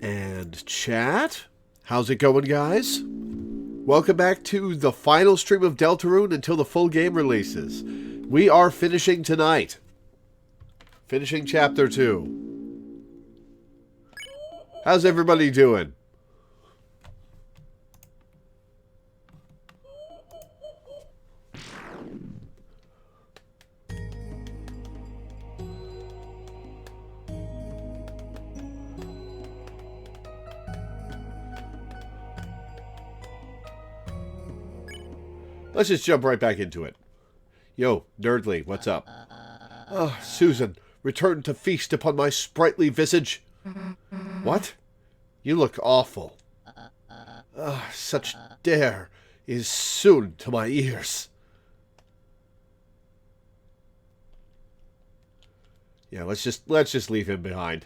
And chat, how's it going, guys? Welcome back to the final stream of Deltarune until the full game releases. We are finishing tonight. Finishing Chapter 2. How's everybody doing? Let's just jump right back into it. Yo, Nerdly, what's up? Susan, return to feast upon my sprightly visage. What? You look awful. Such dare is soon to my ears. Yeah, let's just leave him behind.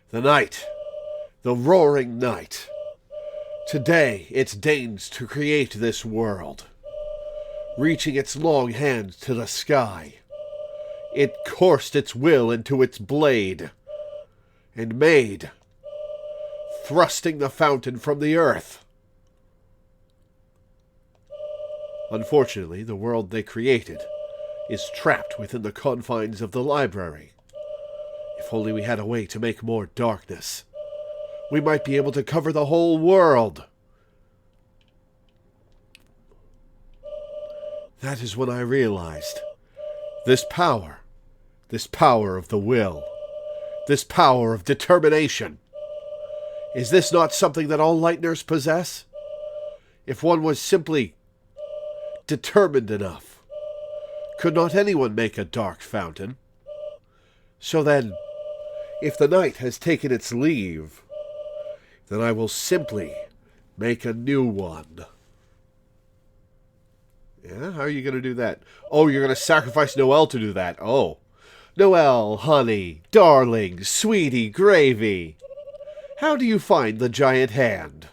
The night. The roaring night. Today it deigns to create this world. Reaching its long hand to the sky. It coursed its will into its blade. And made. Thrusting the fountain from the earth. Unfortunately, the world they created is trapped within the confines of the library. If only we had a way to make more darkness, we might be able to cover the whole world. That is when I realized this power of the will, this power of determination. Is this not something that all Lightners possess? If one was simply determined enough, could not anyone make a dark fountain? So then, if the night has taken its leave, then I will simply make a new one. Yeah, how are you going to do that? Oh, you're going to sacrifice Noelle to do that. Oh. Noelle, honey, darling, sweetie, gravy. How do you find the giant hand?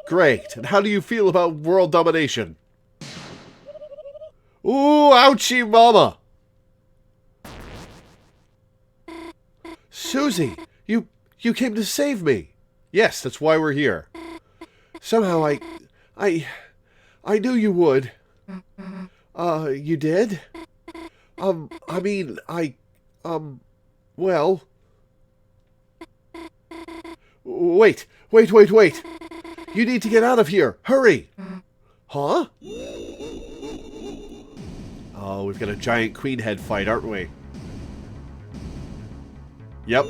Great. And how do you feel about world domination? Ooh, ouchie mama. Susie, you came to save me. Yes, that's why we're here. Somehow I knew you would. You did? I mean, well. Wait. You need to get out of here. Hurry. Huh? Oh, we've got a giant queen head fight, aren't we? Yep.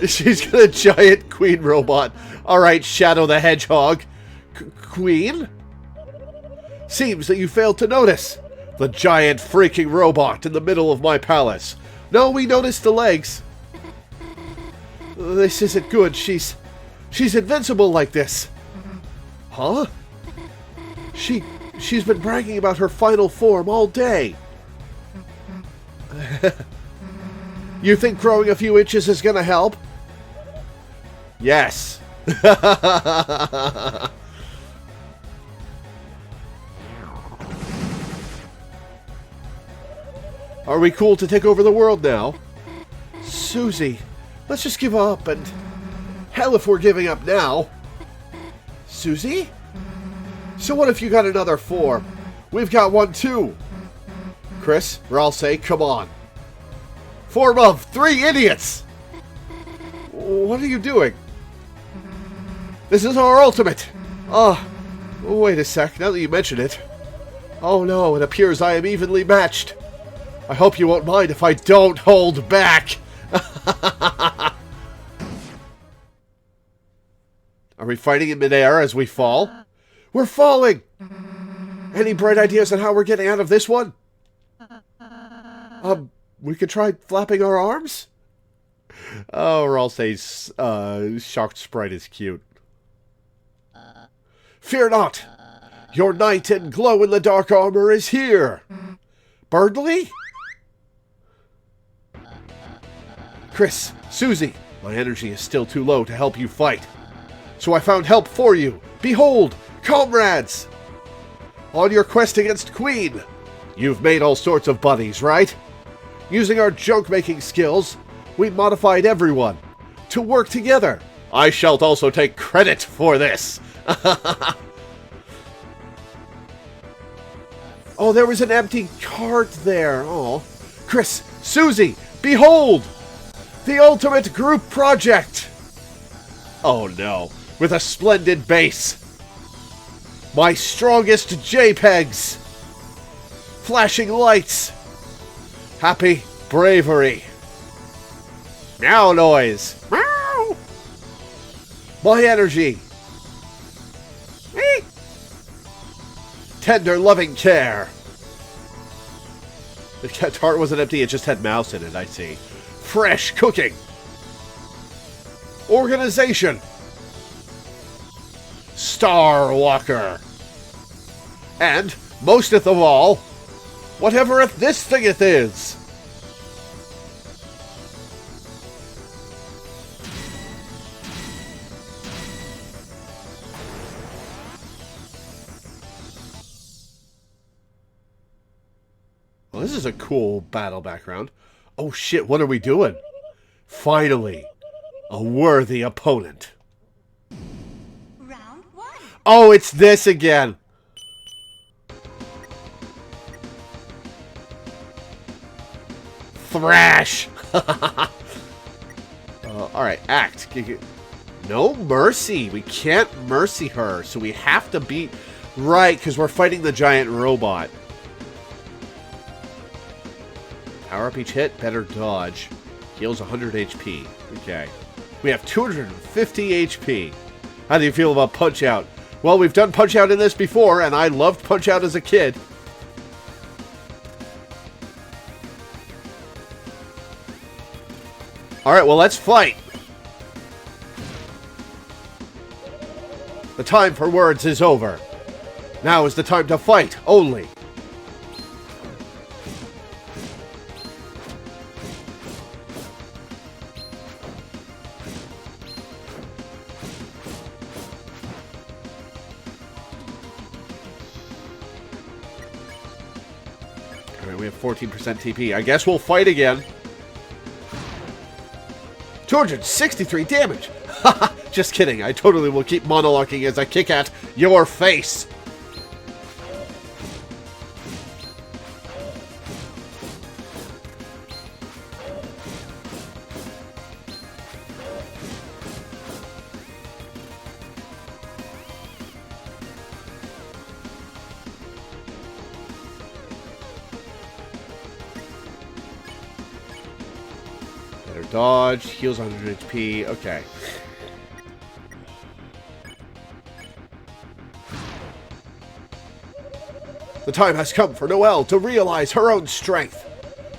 She's got a giant queen robot. Alright, Shadow the Hedgehog. Queen? Seems that you failed to notice the giant freaking robot in the middle of my palace. No, we noticed the legs. This isn't good. She's invincible like this. Huh? She's been bragging about her final form all day. You think growing a few inches is gonna help? Yes. Are we cool to take over the world now? Susie, let's just give up and... Hell if we're giving up now. Susie? So what if you got another form? We've got one too. Chris, or I'll say, come on. Form of 3 idiots! What are you doing? This is our ultimate! Wait a sec, now that you mention it. Oh no, it appears I am evenly matched. I hope you won't mind if I don't hold back. Are we fighting in midair as we fall? We're falling! Any bright ideas on how we're getting out of this one? We could try flapping our arms? Oh, or I'll say, Shocked Sprite is cute. Fear not! Your knight in glow-in-the-dark armor is here! Birdly? Chris, Susie, my energy is still too low to help you fight. So I found help for you. Behold, comrades! On your quest against Queen. You've made all sorts of buddies, right? Using our junk-making skills, we modified everyone to work together. I shall also take credit for this. Oh, there was an empty cart there. Oh, Chris, Susie, behold! The ultimate group project! Oh no, with a splendid base. My strongest JPEGs. Flashing lights. Happy bravery. Meow noise. Meow. My energy. Tender loving care. The cart wasn't empty, it just had mouse in it, I see. Fresh cooking. Organization. Star Walker. And, mosteth of all, whatevereth this thingeth is. Well, this is a cool battle background. Oh shit, what are we doing? Finally, a worthy opponent. Round 1. Oh, it's this again. Thrash. Alright, act. No mercy. We can't mercy her, so we have to beat... Right, because we're fighting the giant robot. Power up each hit, better dodge. Heals 100 HP. Okay. We have 250 HP. How do you feel about Punch-Out? Well, we've done Punch-Out in this before, and I loved Punch-Out as a kid. Alright, well, let's fight. The time for words is over. Now is the time to fight, only. Alright, we have 14% TP. I guess we'll fight again. 263 damage! Haha, just kidding. I totally will keep monologuing as I kick at your face. Dodge, heals 100 HP, okay. The time has come for Noelle to realize her own strength,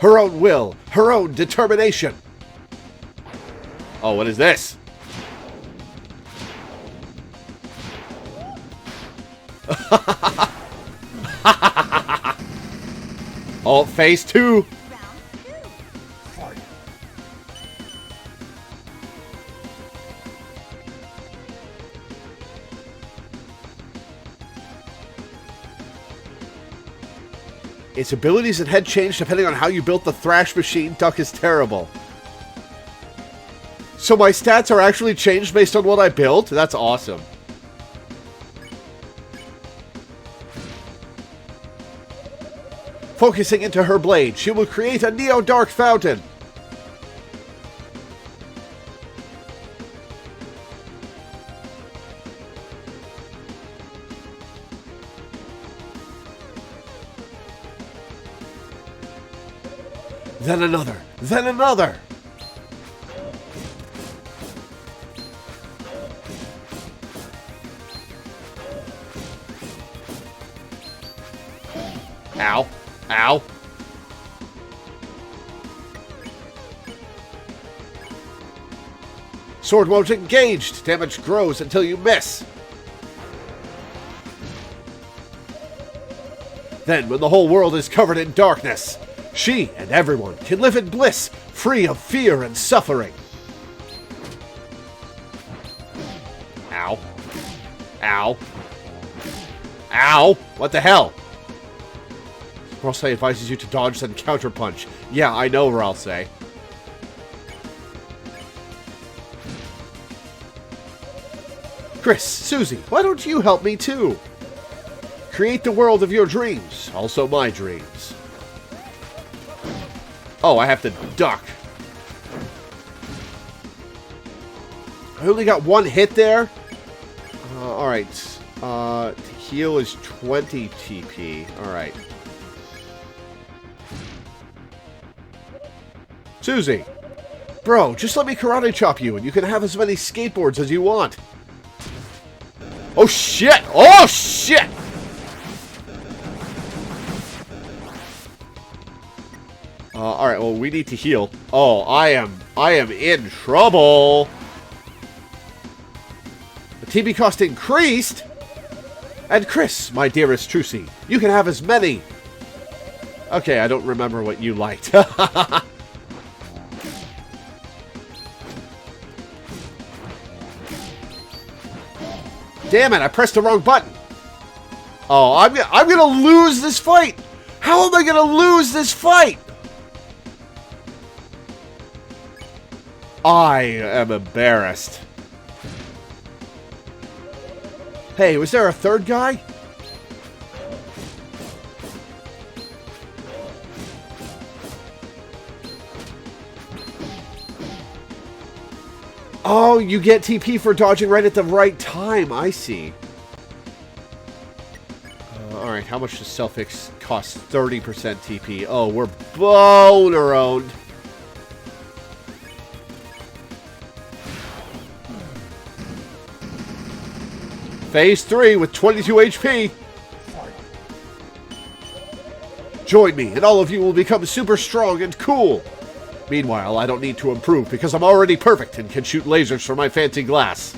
her own will, her own determination. Oh, what is this? Oh, phase 2. Its abilities and head change depending on how you built the thrash machine. Duck is terrible. So my stats are actually changed based on what I built? That's awesome. Focusing into her blade, she will create a Neo-Dark fountain. Then another. Then another. Ow. Ow. Sword won't engage. Damage grows until you miss. Then, when the whole world is covered in darkness, she and everyone can live in bliss, free of fear and suffering. Ow. Ow. Ow! What the hell? Ralsei advises you to dodge then counterpunch. Yeah, I know, Ralsei. Chris, Susie, why don't you help me too? Create the world of your dreams. Also my dreams. Oh, I have to duck. I only got one hit there? Alright. To heal is 20 TP. Alright. Susie! Bro, just let me karate chop you and you can have as many skateboards as you want. Oh shit! Oh shit! Alright, well we need to heal. Oh, I am in trouble! The TP cost increased! And Chris, my dearest Trucy, you can have as many! Okay, I don't remember what you liked. Damn it, I pressed the wrong button! Oh, I'm gonna lose this fight! How am I gonna lose this fight? I am embarrassed. Hey, was there a third guy? Oh, you get TP for dodging right at the right time. I see. Alright, how much does Selfix cost? 30% TP. Oh, we're boner-owned. Phase 3 with 22 HP. Join me, and all of you will become super strong and cool. Meanwhile, I don't need to improve because I'm already perfect and can shoot lasers from my fancy glass.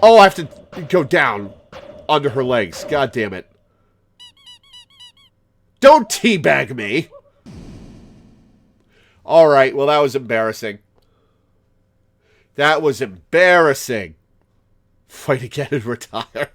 Oh, I have to go down under her legs. God damn it. Don't teabag me! Alright, well that was embarrassing. That was embarrassing. Fight again and retire.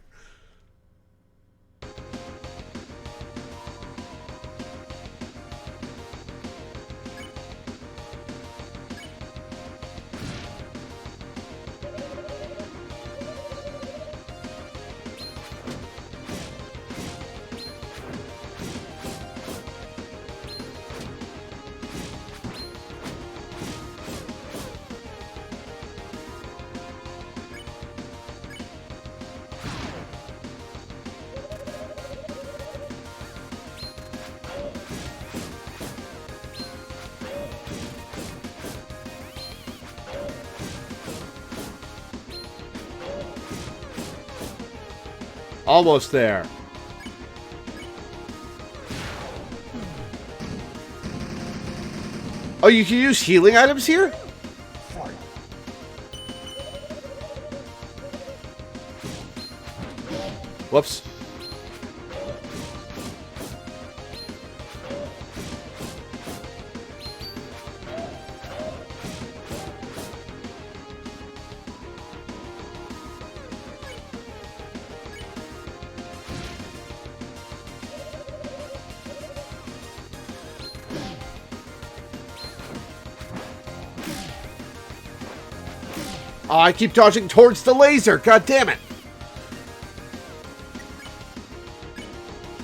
Almost there. Oh, you can use healing items here? Whoops. Oh, I keep dodging towards the laser. God damn it.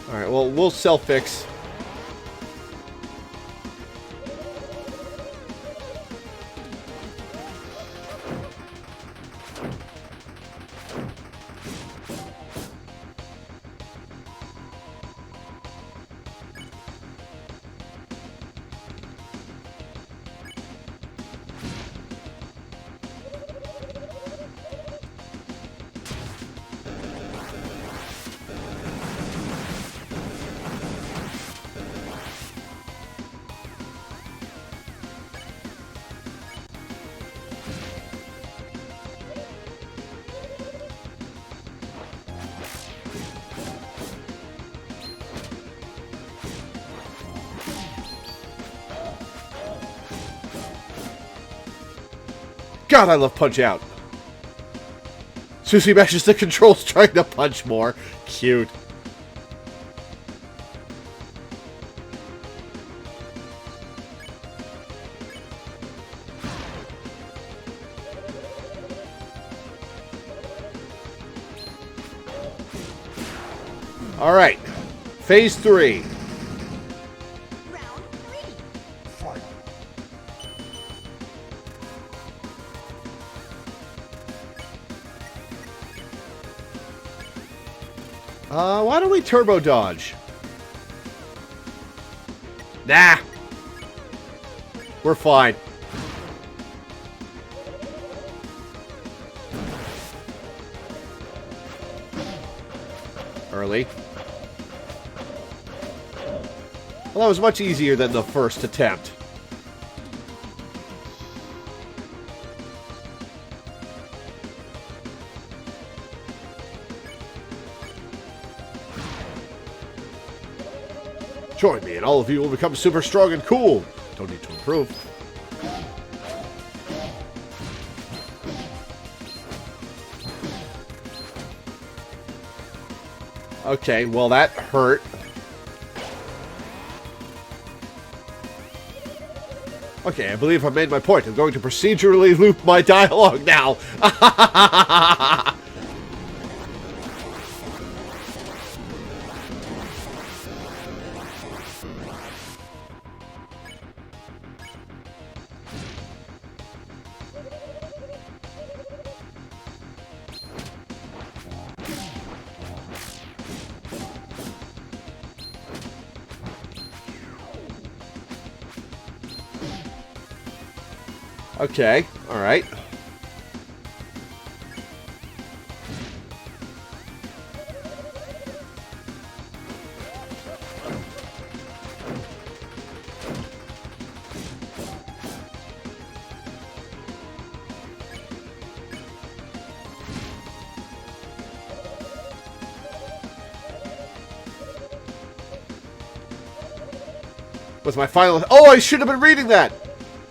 Alright, well, we'll self-fix. God, I love Punch Out. Susie mashes the controls trying to punch more. Cute. Alright. Phase 3. Round 3. Fight. Why don't we turbo dodge? Nah. We're fine. Early. Well, that was much easier than the first attempt. Join me and all of you will become super strong and cool. Don't need to improve. Okay, well that hurt. Okay, I believe I made my point. I'm going to procedurally loop my dialogue now. Okay, alright. With my final... Oh, I should have been reading that!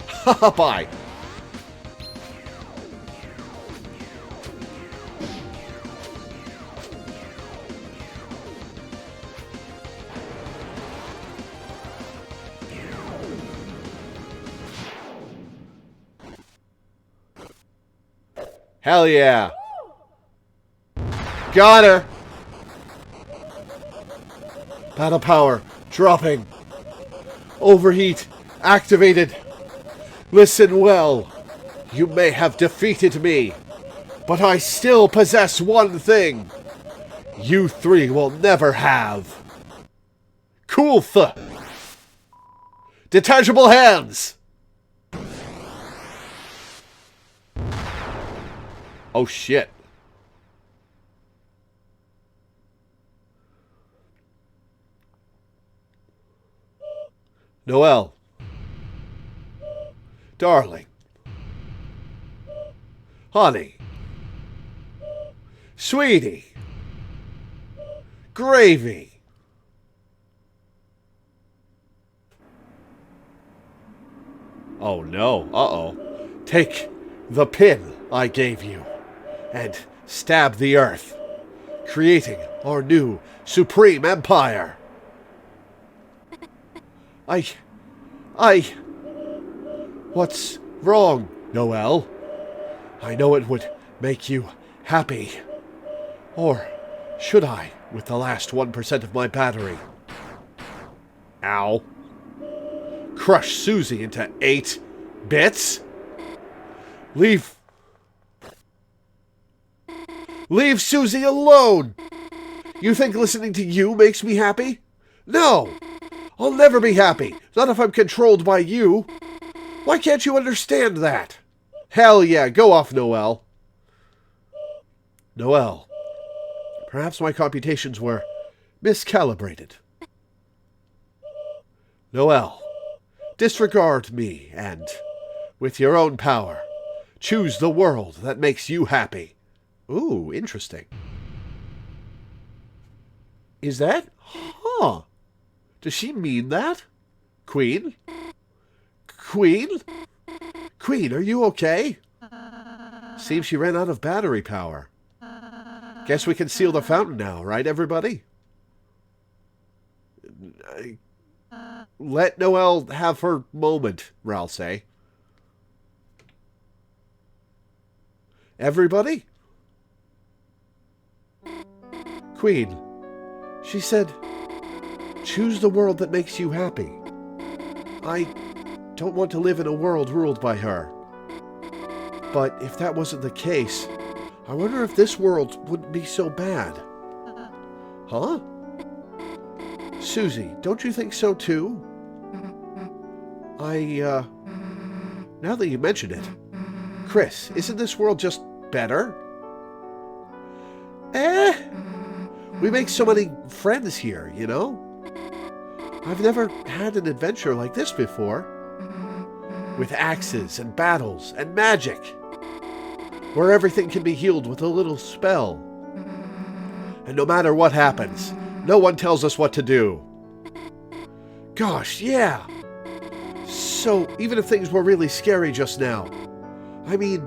Haha, bye. Hell yeah. Got her. Battle power dropping. Overheat activated. Listen well. You may have defeated me, but I still possess one thing. You three will never have. Cool detachable hands. Oh shit. Noelle. Darling. Honey. Sweetie. Gravy. Oh no. Uh-oh. Take the pin I gave you and stab the earth, creating our new supreme empire. What's wrong, Noelle? I know it would make you happy. Or should I, with the last 1% of my battery? Ow. Crush Susie into 8 bits? Leave Susie alone! You think listening to you makes me happy? No! I'll never be happy, not if I'm controlled by you. Why can't you understand that? Hell yeah, go off, Noelle. Noelle, perhaps my computations were miscalibrated. Noelle, disregard me and, with your own power, choose the world that makes you happy. Ooh, interesting. Is that? Huh. Does she mean that? Queen? Queen? Queen, are you okay? Seems she ran out of battery power. Guess we can seal the fountain now, right, everybody? Let Noelle have her moment, Ral say. Everybody? Queen, she said, choose the world that makes you happy. I don't want to live in a world ruled by her. But if that wasn't the case, I wonder if this world wouldn't be so bad. Huh? Susie, don't you think so too? Now that you mention it, Chris, isn't this world just better? We make so many friends here, you know? I've never had an adventure like this before. With axes and battles and magic. Where everything can be healed with a little spell. And no matter what happens, no one tells us what to do. Gosh, yeah. So, even if things were really scary just now, I mean...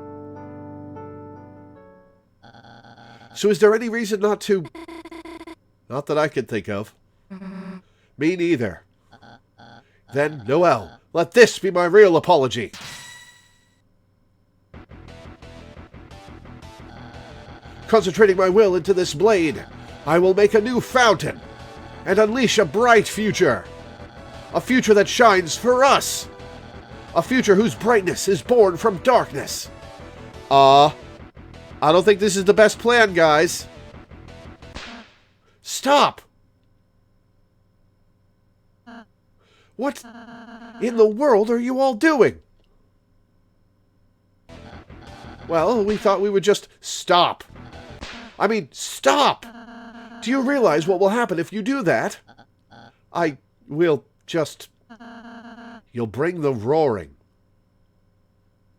So is there any reason not to... Not that I can think of. Me neither. Then, Noelle, let this be my real apology. Concentrating my will into this blade, I will make a new fountain and unleash a bright future. A future that shines for us. A future whose brightness is born from darkness. I don't think this is the best plan, guys. Stop! What in the world are you all doing? Well, we thought we would just stop. I mean, stop! Do you realize what will happen if you do that? I will just... You'll bring the roaring.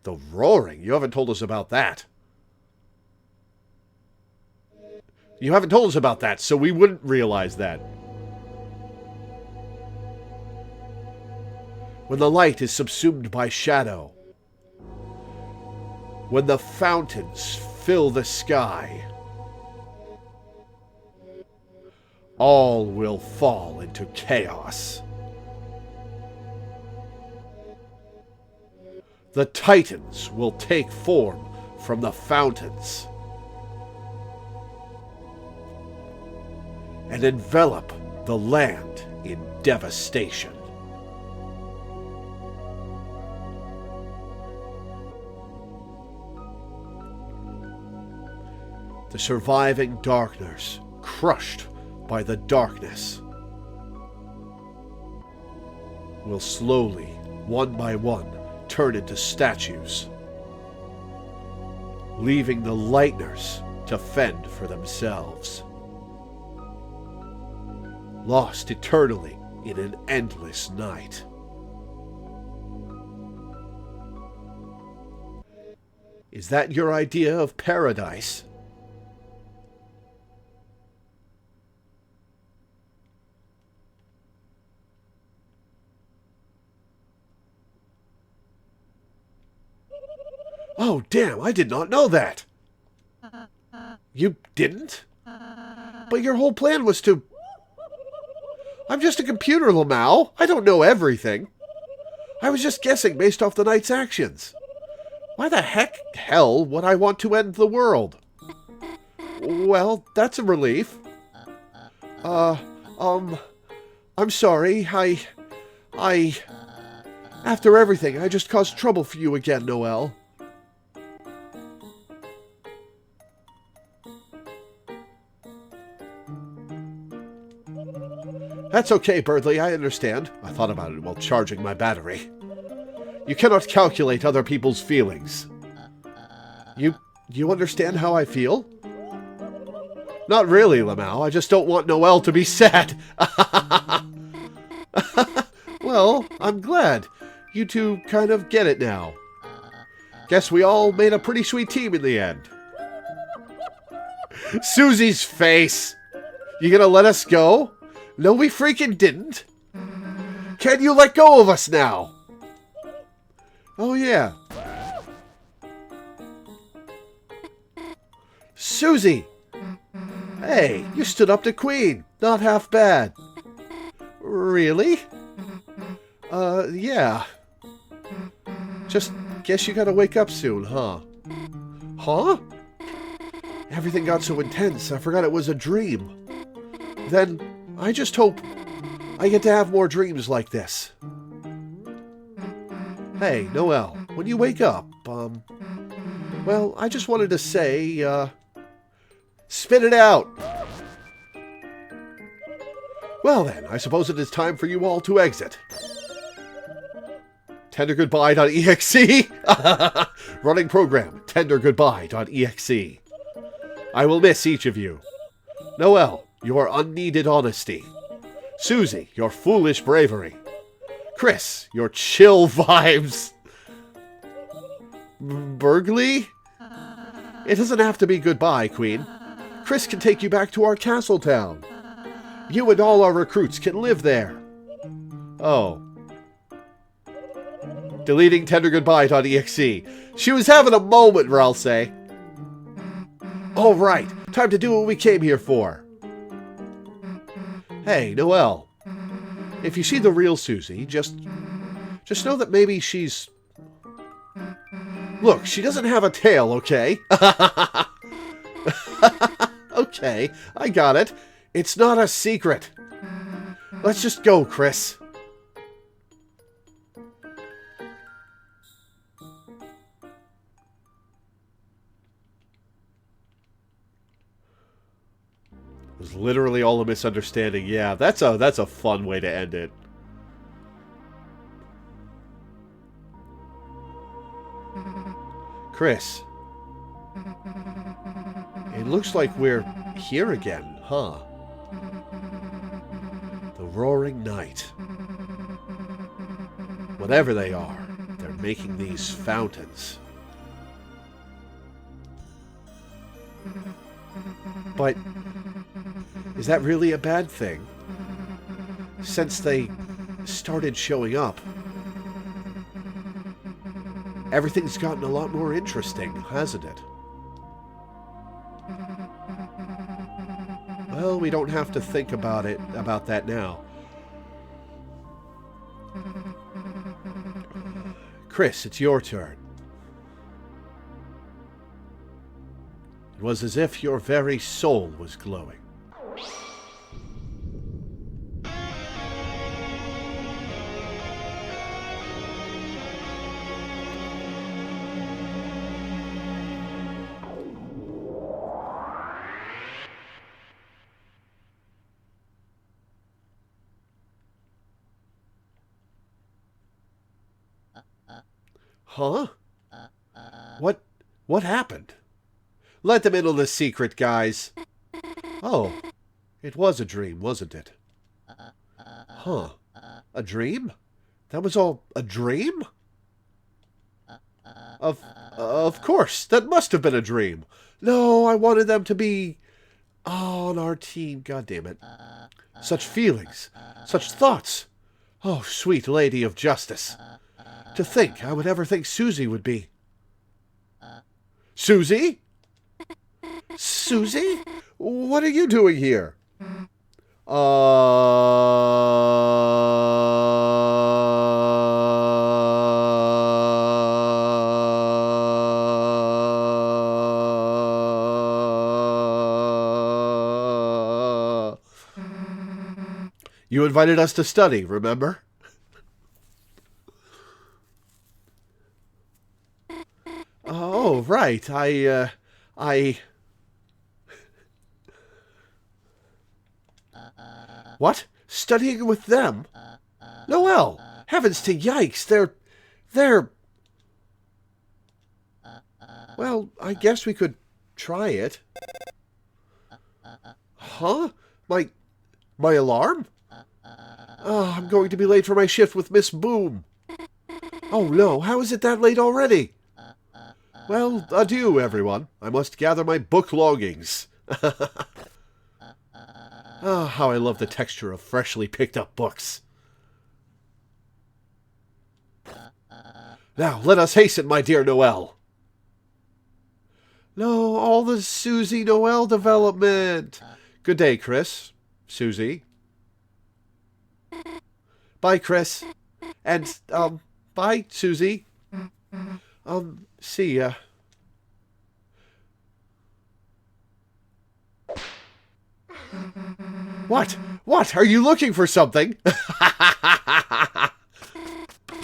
The roaring? You haven't told us about that. You haven't told us about that, so we wouldn't realize that. When the light is subsumed by shadow. When the fountains fill the sky. All will fall into chaos. The Titans will take form from the fountains and envelop the land in devastation. The surviving darkness, crushed by the darkness, will slowly, one by one, turn into statues, leaving the Lightners to fend for themselves, lost eternally in an endless night. Is that your idea of paradise? Oh, damn, I did not know that. You didn't? But your whole plan was to... I'm just a computer, Lamau. I don't know everything. I was just guessing based off the knight's actions. Why the hell would I want to end the world? Well, that's a relief. I'm sorry. After everything, I just caused trouble for you again, Noelle. That's okay, Birdley, I understand. I thought about it while charging my battery. You cannot calculate other people's feelings. You understand how I feel? Not really, Lamau. I just don't want Noelle to be sad. Well, I'm glad. You two kind of get it now. Guess we all made a pretty sweet team in the end. Susie's face! You gonna let us go? No, we freaking didn't. Can you let go of us now? Oh, yeah. Susie! Hey, you stood up to Queen. Not half bad. Really? Yeah. Just guess you gotta wake up soon, huh? Huh? Everything got so intense, I forgot it was a dream. Then, I just hope I get to have more dreams like this. Hey, Noelle, when you wake up, well, I just wanted to say, spit it out! Well then, I suppose it is time for you all to exit. Tendergoodbye.exe. Running program, tendergoodbye.exe. I will miss each of you. Noelle, your unneeded honesty. Susie, your foolish bravery. Chris, your chill vibes. Burgley? It doesn't have to be goodbye, Queen. Chris can take you back to our castle town. You and all our recruits can live there. Oh. Deleting tendergoodbye.exe. She was having a moment, I'll say. All right, time to do what we came here for. Hey, Noelle. If you see the real Susie, just know that maybe she's... Look, she doesn't have a tail, okay? Okay, I got it. It's not a secret. Let's just go, Chris. It was literally all a misunderstanding. Yeah, that's a fun way to end it. Chris. It looks like we're here again, huh? The roaring night. Whatever they are, they're making these fountains. But is that really a bad thing? Since they started showing up, everything's gotten a lot more interesting, hasn't it? Well, we don't have to think about that now. Chris, it's your turn. It was as if your very soul was glowing. Huh? What happened? Let them in on the secret, guys. Oh, it was a dream, wasn't it? Huh. A dream? That was all a dream? Of course, that must have been a dream. No, I wanted them to be on our team, God damn it. Such feelings, such thoughts. Oh, sweet lady of justice. To think I would ever think Susie would be. Susie? Susie? What are you doing here? You invited us to study, remember? Oh, right. What? Studying with them? Noelle! Heavens to yikes! They're... Well, I guess we could try it. Huh? My alarm? Oh, I'm going to be late for my shift with Miss Boom. Oh no, how is it that late already? Well, adieu, everyone. I must gather my book longings. Ah, how I love the texture of freshly picked up books. Now, let us hasten, my dear Noelle. No, all the Susie Noel development. Good day, Chris. Susie. Bye, Chris. And, bye, Susie. See ya. What? What? Are you looking for something?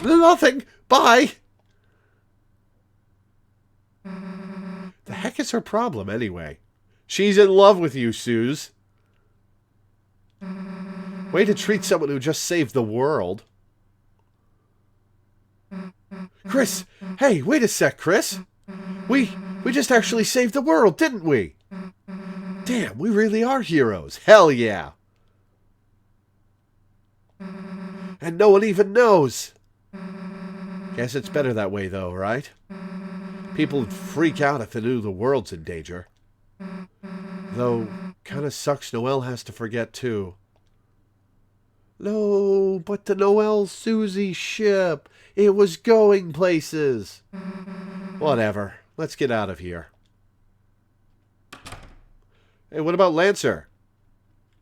Nothing. Bye. The heck is her problem, anyway? She's in love with you, Suze. Way to treat someone who just saved the world. Chris! Hey, wait a sec, Chris! We just actually saved the world, didn't we? Damn, we really are heroes. Hell yeah! And no one even knows. Guess it's better that way, though, right? People would freak out if they knew the world's in danger. Though, kinda sucks Noelle has to forget, too. No, but the Noelle Susie ship. It was going places. Whatever. Let's get out of here. Hey, what about Lancer?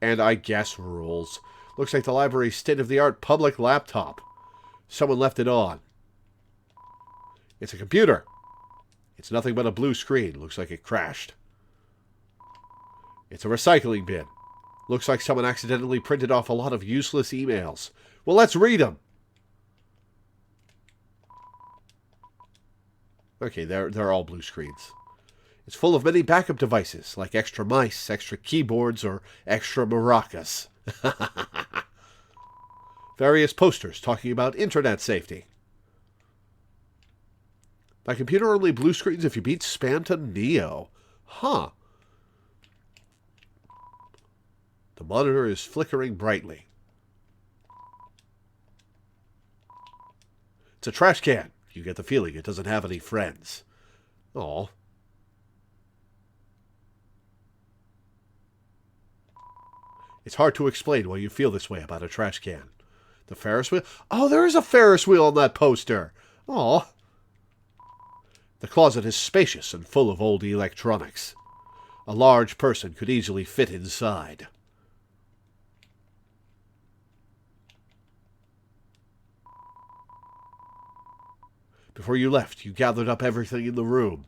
And I guess rules. Looks like the library's state-of-the-art public laptop. Someone left it on. It's a computer. It's nothing but a blue screen. Looks like it crashed. It's a recycling bin. Looks like someone accidentally printed off a lot of useless emails. Well, let's read them. Okay, they're all blue screens. It's full of many backup devices, like extra mice, extra keyboards, or extra maracas. Various posters talking about internet safety. My computer only blue screens if you beat spam to Neo. Huh. The monitor is flickering brightly. It's a trash can. You get the feeling it doesn't have any friends. Aw. It's hard to explain why you feel this way about a trash can. The Ferris wheel? Oh, there is a Ferris wheel on that poster. Aw. The closet is spacious and full of old electronics. A large person could easily fit inside. Before you left, you gathered up everything in the room.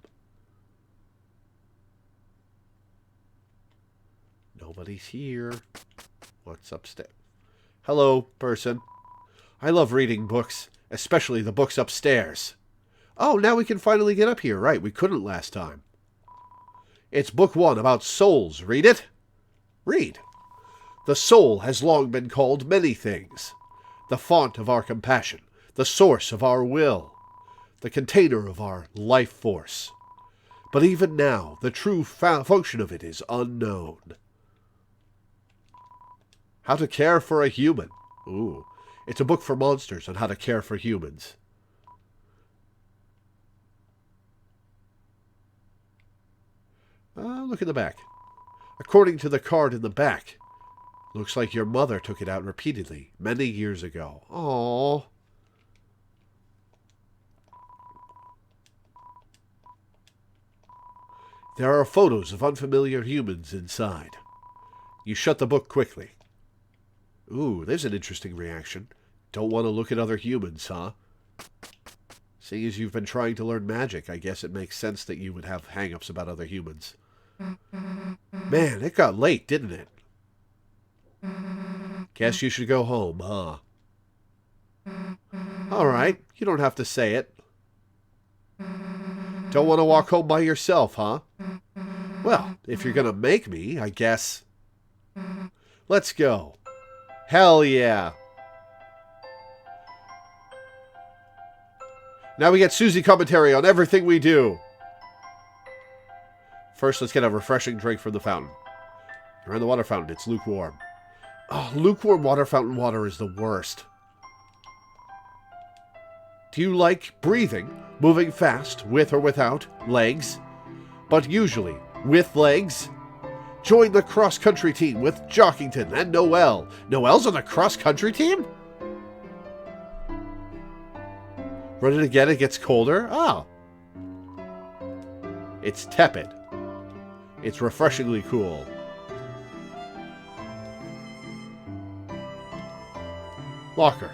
Nobody's here. What's upstairs? Hello, person. I love reading books, especially the books upstairs. Oh, now we can finally get up here. Right, we couldn't last time. It's book 1 about souls. Read it? Read. The soul has long been called many things. The font of our compassion, the source of our will, the container of our life force. But even now, the true function of it is unknown. How to care for a human. Ooh, it's a book for monsters on how to care for humans. Look at the back. According to the card in the back, looks like your mother took it out repeatedly many years ago. Aww. There are photos of unfamiliar humans inside. You shut the book quickly. Ooh, there's an interesting reaction. Don't want to look at other humans, huh? Seeing as you've been trying to learn magic, I guess it makes sense that you would have hang-ups about other humans. Man, it got late, didn't it? Guess you should go home, huh? Alright, you don't have to say it. Don't want to walk home by yourself, huh? Well, if you're gonna make me, I guess. Let's go. Hell yeah. Now we get Susie commentary on everything we do. First, let's get a refreshing drink from the fountain. You're in the water fountain. It's lukewarm. Oh, lukewarm water fountain water is the worst. Do you like breathing, moving fast, with or without legs? But usually with legs? Join the cross-country team with Jockington and Noelle. Noelle's on the cross-country team? Run it again, it gets colder? Oh. It's tepid. It's refreshingly cool. Locker.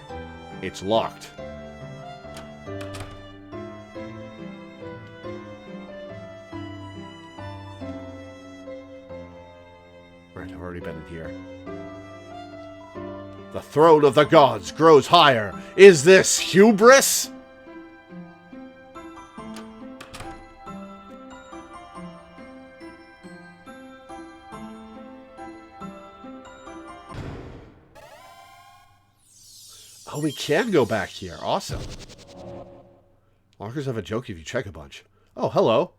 It's locked. Right, I've already been in here. The throne of the gods grows higher. Is this hubris? Oh, we can go back here. Awesome. Lockers have a joke if you check a bunch. Oh, hello.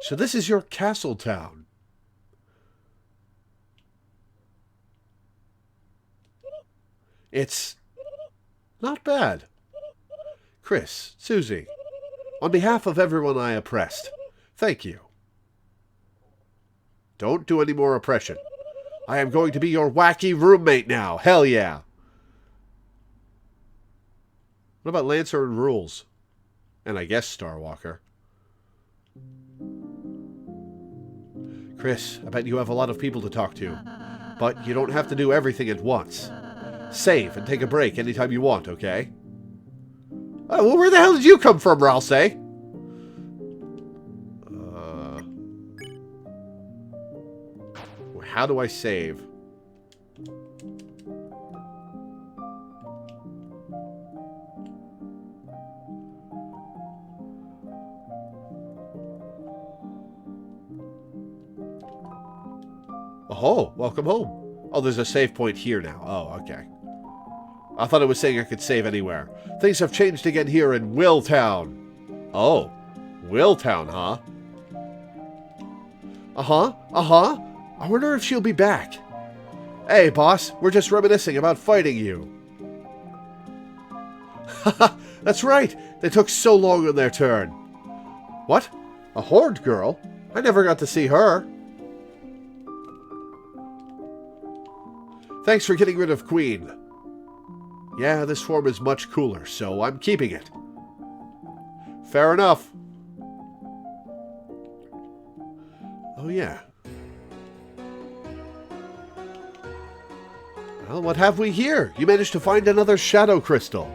So this is your castle town. It's not bad. Chris, Susie, on behalf of everyone I oppressed, thank you. Don't do any more oppression. I am going to be your wacky roommate now. Hell yeah. What about Lancer and Rules? And I guess Starwalker. Chris, I bet you have a lot of people to talk to. But you don't have to do everything at once. Save and take a break anytime you want, okay? Well, where the hell did you come from, Ralsei? How do I save? Oh, welcome home. Oh, there's a save point here now. Oh, okay. I thought it was saying I could save anywhere. Things have changed again here in Willtown. Oh, Willtown, huh? Uh-huh. I wonder if she'll be back. Hey, boss, we're just reminiscing about fighting you. Haha, that's right. They took so long on their turn. What? A Horde girl? I never got to see her. Thanks for getting rid of Queen. Yeah, this form is much cooler, so I'm keeping it. Fair enough. Oh, yeah. Well, what have we here? You managed to find another shadow crystal.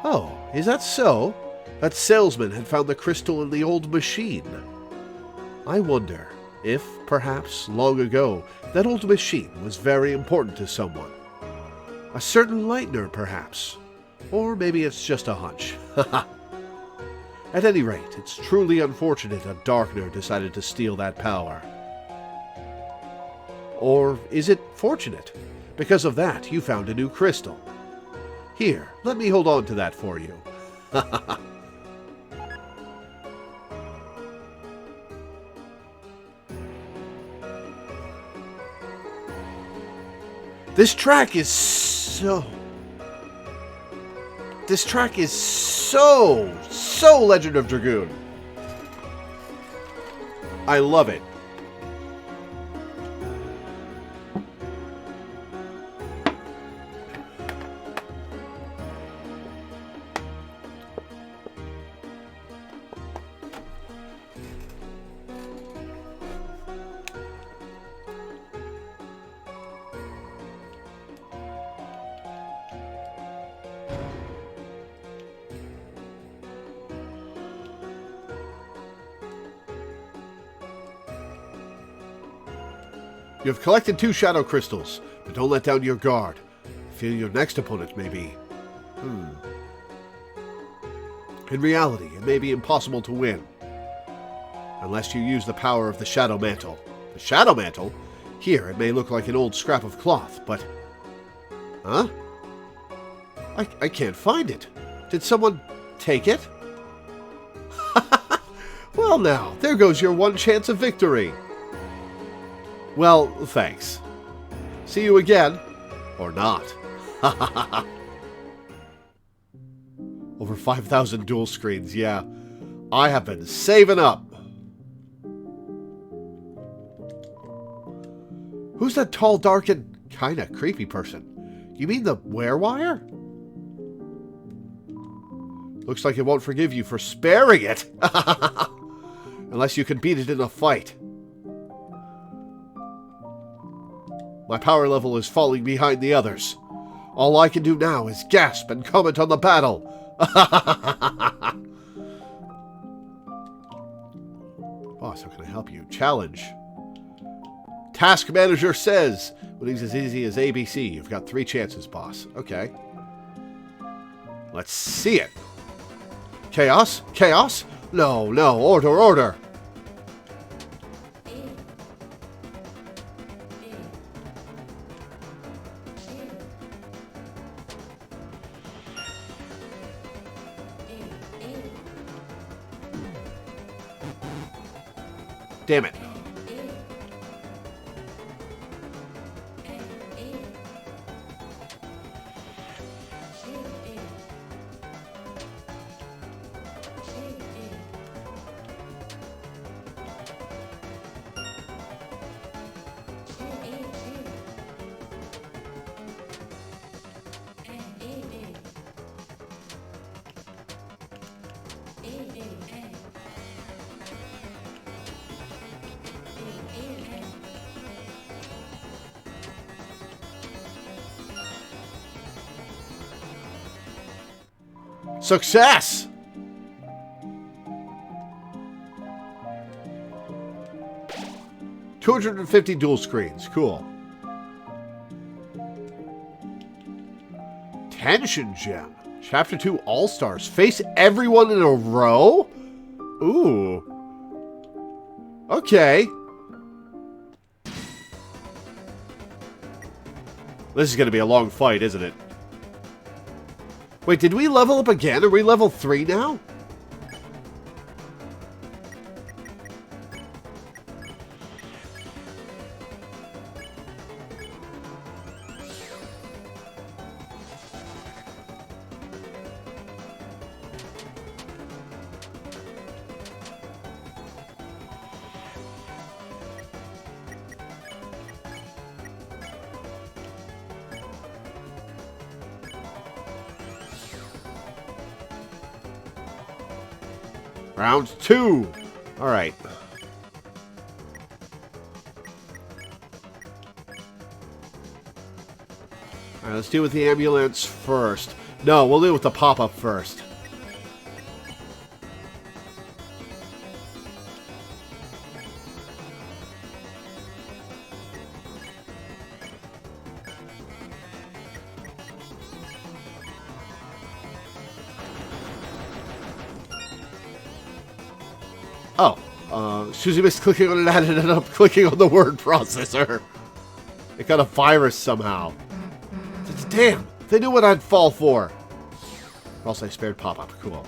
Oh, is that so? That salesman had found the crystal in the old machine. I wonder if, perhaps, long ago, that old machine was very important to someone. A certain Lightner, perhaps. Or maybe it's just a hunch. At any rate, it's truly unfortunate a Darkner decided to steal that power. Or is it fortunate? Because of that, you found a new crystal. Here, let me hold on to that for you. This track is so Legend of Dragoon. I love it. You have collected 2 shadow crystals, but don't let down your guard. I feel your next opponent may be... In reality, it may be impossible to win. Unless you use the power of the Shadow Mantle. The Shadow Mantle? Here, it may look like an old scrap of cloth, but... Huh? I can't find it. Did someone take it? Well now, there goes your one chance of victory. Well, thanks. See you again. Or not. Over 5,000 dual screens, yeah. I have been saving up. Who's that tall, dark, and kinda creepy person? You mean the Werewire? Looks like it won't forgive you for sparing it. Unless you can beat it in a fight. My power level is falling behind the others. All I can do now is gasp and comment on the battle. Boss, how can I help you? Challenge. Task manager says, when he's as easy as ABC, you've got 3 chances, boss. Okay. Let's see it. Chaos? Chaos? No, no, order, order. Damn it. Success! $250 dual screens. Cool. Tension Gem. Chapter 2 All-Stars. Face everyone in a row? Ooh. Okay. This is going to be a long fight, isn't it? Wait, did we level up again? Are we level 3 now? Round 2. All right. All right, let's deal with the ambulance first. No, we'll deal with the pop-up first. Susie missed clicking on it and ended up clicking on the word processor. It got a virus somehow. Damn, they knew what I'd fall for. Or else I spared pop-up. Cool.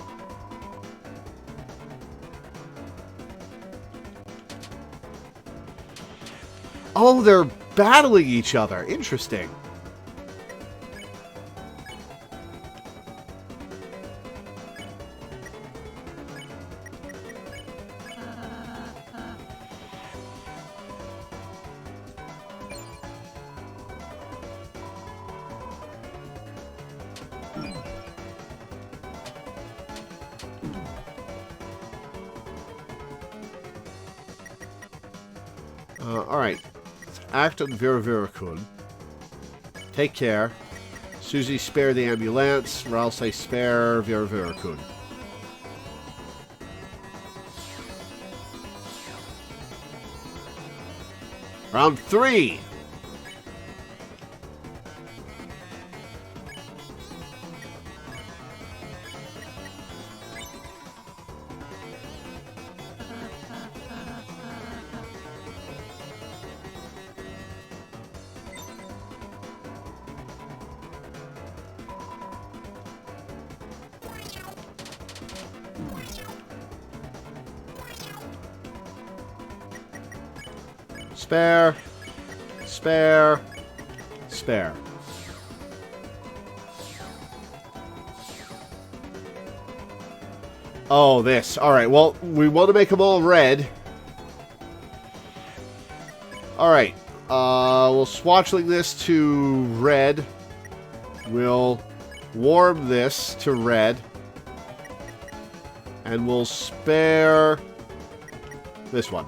Oh, they're battling each other. Interesting. Alright. Let's act on Loreweaver-kun. Take care. Susie, spare the ambulance, or else I spare Loreweaver-kun. Round 3! Spare. Spare. Spare. Oh, this. Alright, well, we want to make them all red. Alright. We'll swatchling this to red. We'll warm this to red. And we'll spare This one.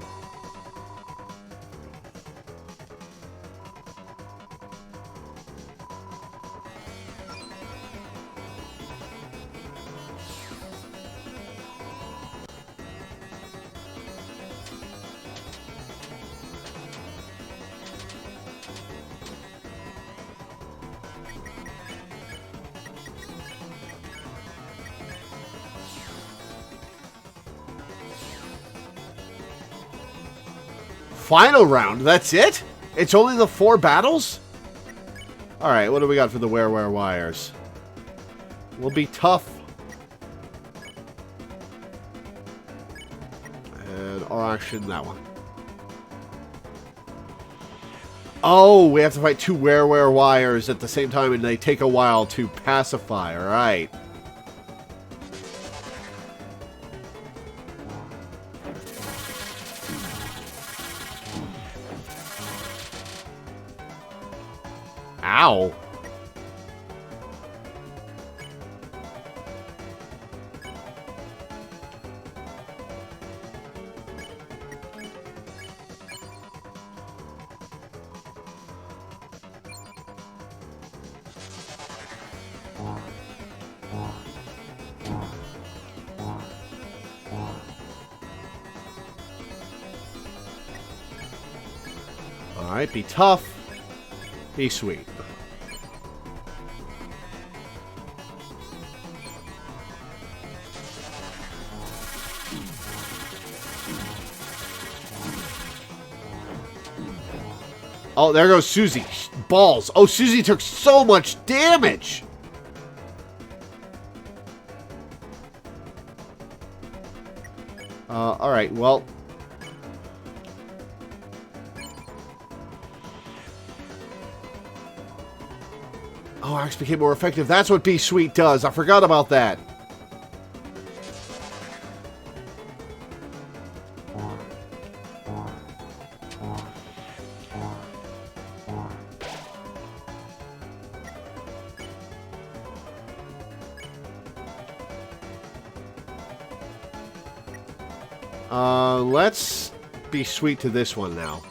Final round, that's it? It's only the 4 battles? Alright, what do we got for the wires? Will be tough. And our action, that one. Oh, we have to fight 2 wires at the same time, and they take a while to pacify, alright. Ow. Alright, be tough. Be sweet. Oh, there goes Susie. Balls. Oh, Susie took so much damage. Alright, well. Oh, Axe became more effective. That's what Be Sweet does. I forgot about that. Let's be sweet to this one now.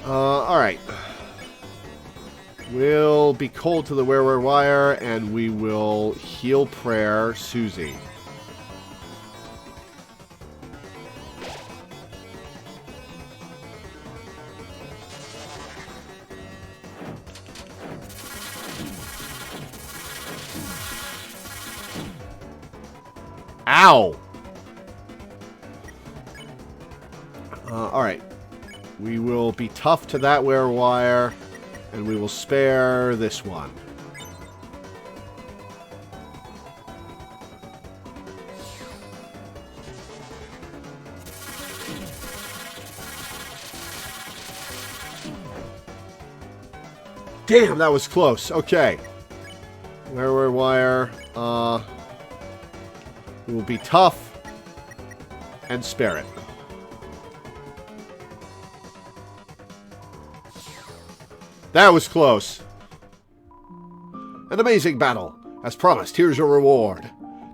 Alright. We'll be cold to the wire, and we will heal prayer Susie. Ow! Alright. We will be tough to that wire, and we will spare this one. Damn, that was close. Okay. Wire. We will be tough and spare it. That was close. An amazing battle. As promised, here's your reward.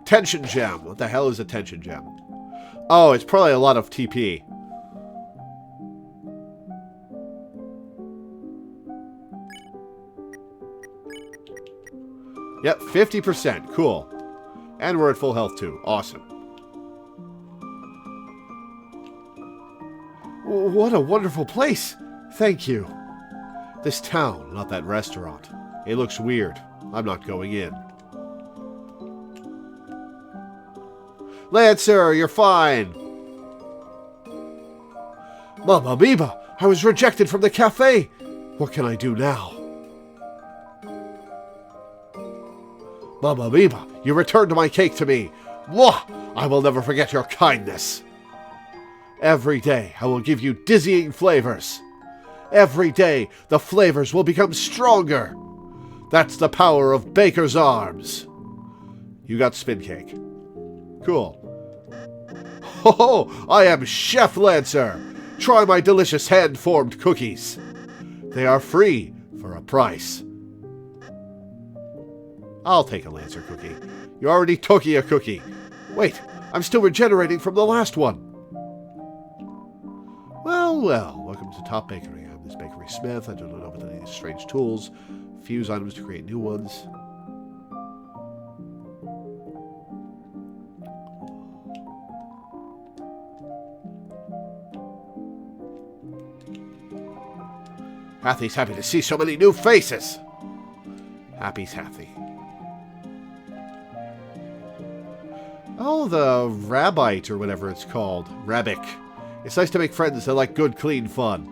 Tension gem. What the hell is a tension gem? Oh, it's probably a lot of TP. Yep, 50%. Cool. And we're at full health too. Awesome. What a wonderful place. Thank you. This town, not that restaurant. It looks weird. I'm not going in. Lancer, you're fine. Mamma Mia, I was rejected from the cafe. What can I do now? Mamma Mia, you returned my cake to me. Mwah! I will never forget your kindness. Every day, I will give you dizzying flavors. Every day, the flavors will become stronger. That's the power of Baker's arms. You got spin cake. Cool. Ho! I am Chef Lancer. Try my delicious hand-formed cookies. They are free for a price. I'll take a Lancer cookie. You already took a cookie. Wait, I'm still regenerating from the last one. Well, well, welcome to Top Bakery. I'm this bakery smith. I don't know about any strange tools, fuse items to create new ones. Hathy's happy to see so many new faces. Happy's Hathy. Oh, the Rabbite, or whatever it's called. Rabbik. It's nice to make friends that like good, clean fun.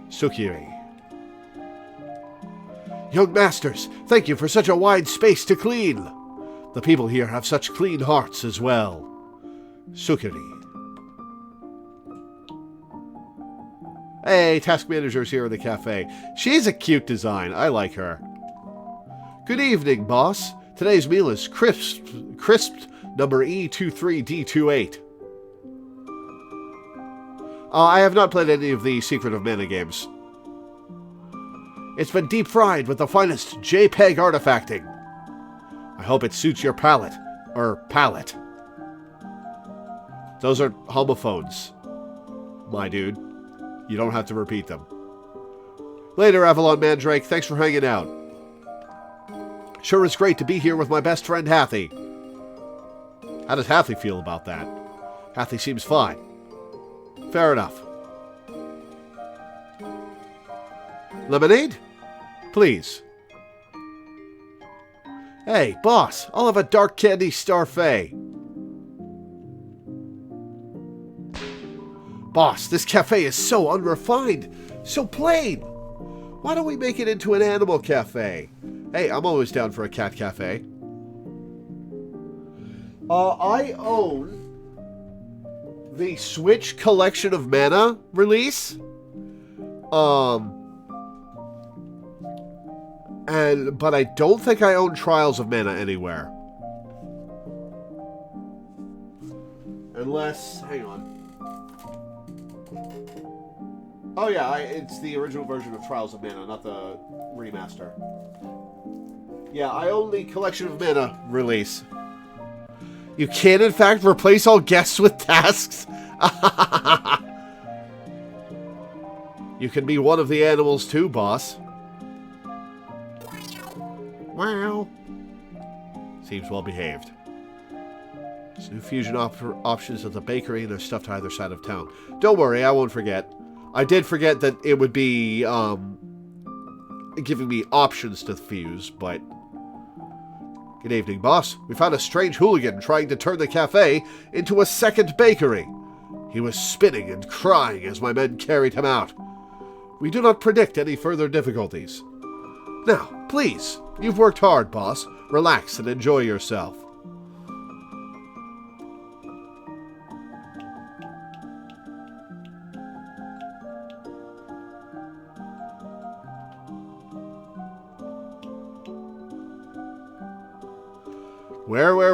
Sukiri. Young masters, thank you for such a wide space to clean. The people here have such clean hearts as well. Sukiri. Hey, task manager's here in the cafe. She's a cute design. I like her. Good evening, boss. Today's meal is crisped number E23D28. I have not played any of the Secret of Mana games. It's been deep fried with the finest JPEG artifacting. I hope it suits your palate. Palate. Those are homophones, my dude. You don't have to repeat them. Later, Avalon Mandrake. Thanks for hanging out. Sure is great to be here with my best friend, Hathy. How does Hathy feel about that? Hathy seems fine. Fair enough. Lemonade? Please. Hey, boss, I'll have a dark candy starfait. Boss, this cafe is so unrefined, so plain. Why don't we make it into an animal cafe? Hey, I'm always down for a cat cafe. I own the Switch Collection of Mana release. But I don't think I own Trials of Mana anywhere. Unless, hang on. Oh yeah, it's the original version of Trials of Mana, not the remaster. Yeah, I own the Collection of Mana release. You can, in fact, replace all guests with tasks? You can be one of the animals too, boss. Wow. Seems well behaved. There's new fusion options at the bakery, and there's stuff to either side of town. Don't worry, I won't forget. I did forget that it would be giving me options to fuse, but... Good evening, boss. We found a strange hooligan trying to turn the cafe into a second bakery. He was spinning and crying as my men carried him out. We do not predict any further difficulties. Now, please, you've worked hard, boss. Relax and enjoy yourself.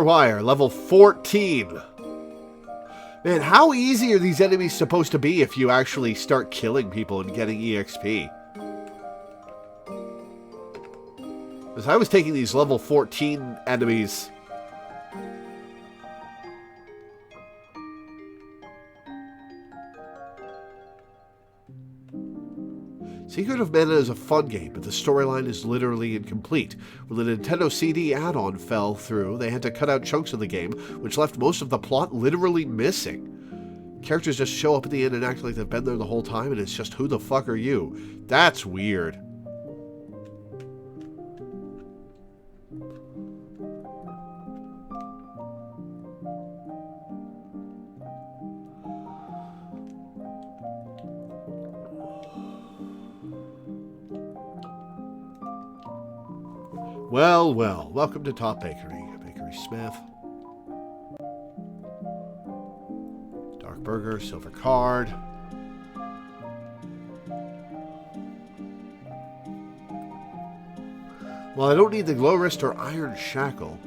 Wire, level 14. Man, how easy are these enemies supposed to be if you actually start killing people and getting EXP? Because I was taking these level 14 enemies. Secret of Mana is a fun game, but the storyline is literally incomplete. When the Nintendo CD add-on fell through, they had to cut out chunks of the game, which left most of the plot literally missing. Characters just show up at the end and act like they've been there the whole time, and it's just, who the fuck are you? That's weird. Well, well, welcome to Top Bakery. Bakery Smith. Dark Burger, Silver Card. Well, I don't need the Glow Wrist or Iron Shackle.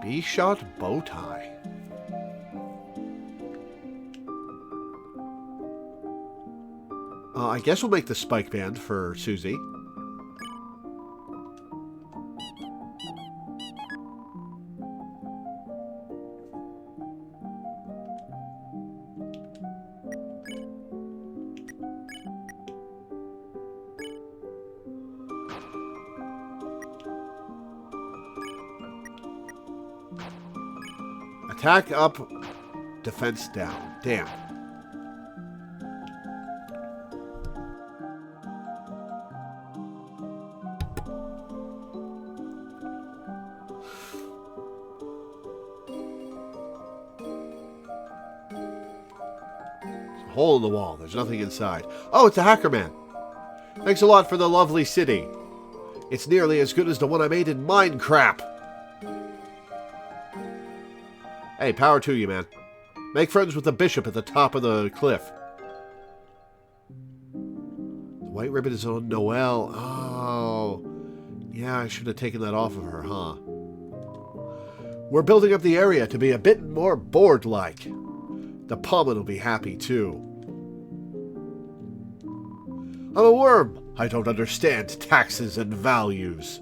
V-shot bow tie. I guess we'll make the spike band for Susie. Attack up, defense down. Damn. Hole in the wall. There's nothing inside. Oh, it's a hacker man. Thanks a lot for the lovely city. It's nearly as good as the one I made in Minecraft. Hey, power to you, man. Make friends with the bishop at the top of the cliff. The white ribbon is on Noelle. Oh. Yeah, I should have taken that off of her, huh? We're building up the area to be a bit more board-like. The Pommen will be happy, too. I'm a worm. I don't understand taxes and values.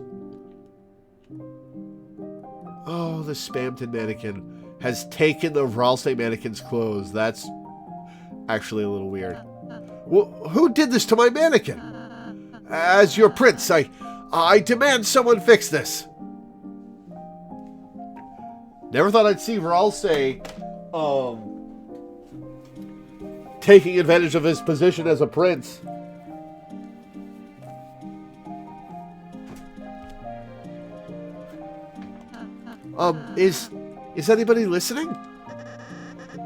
Oh, the Spamton mannequin has taken the Ralsei mannequin's clothes. That's actually a little weird. Well, who did this to my mannequin? As your prince, I demand someone fix this. Never thought I'd see Ralsei, taking advantage of his position as a prince. Is anybody listening?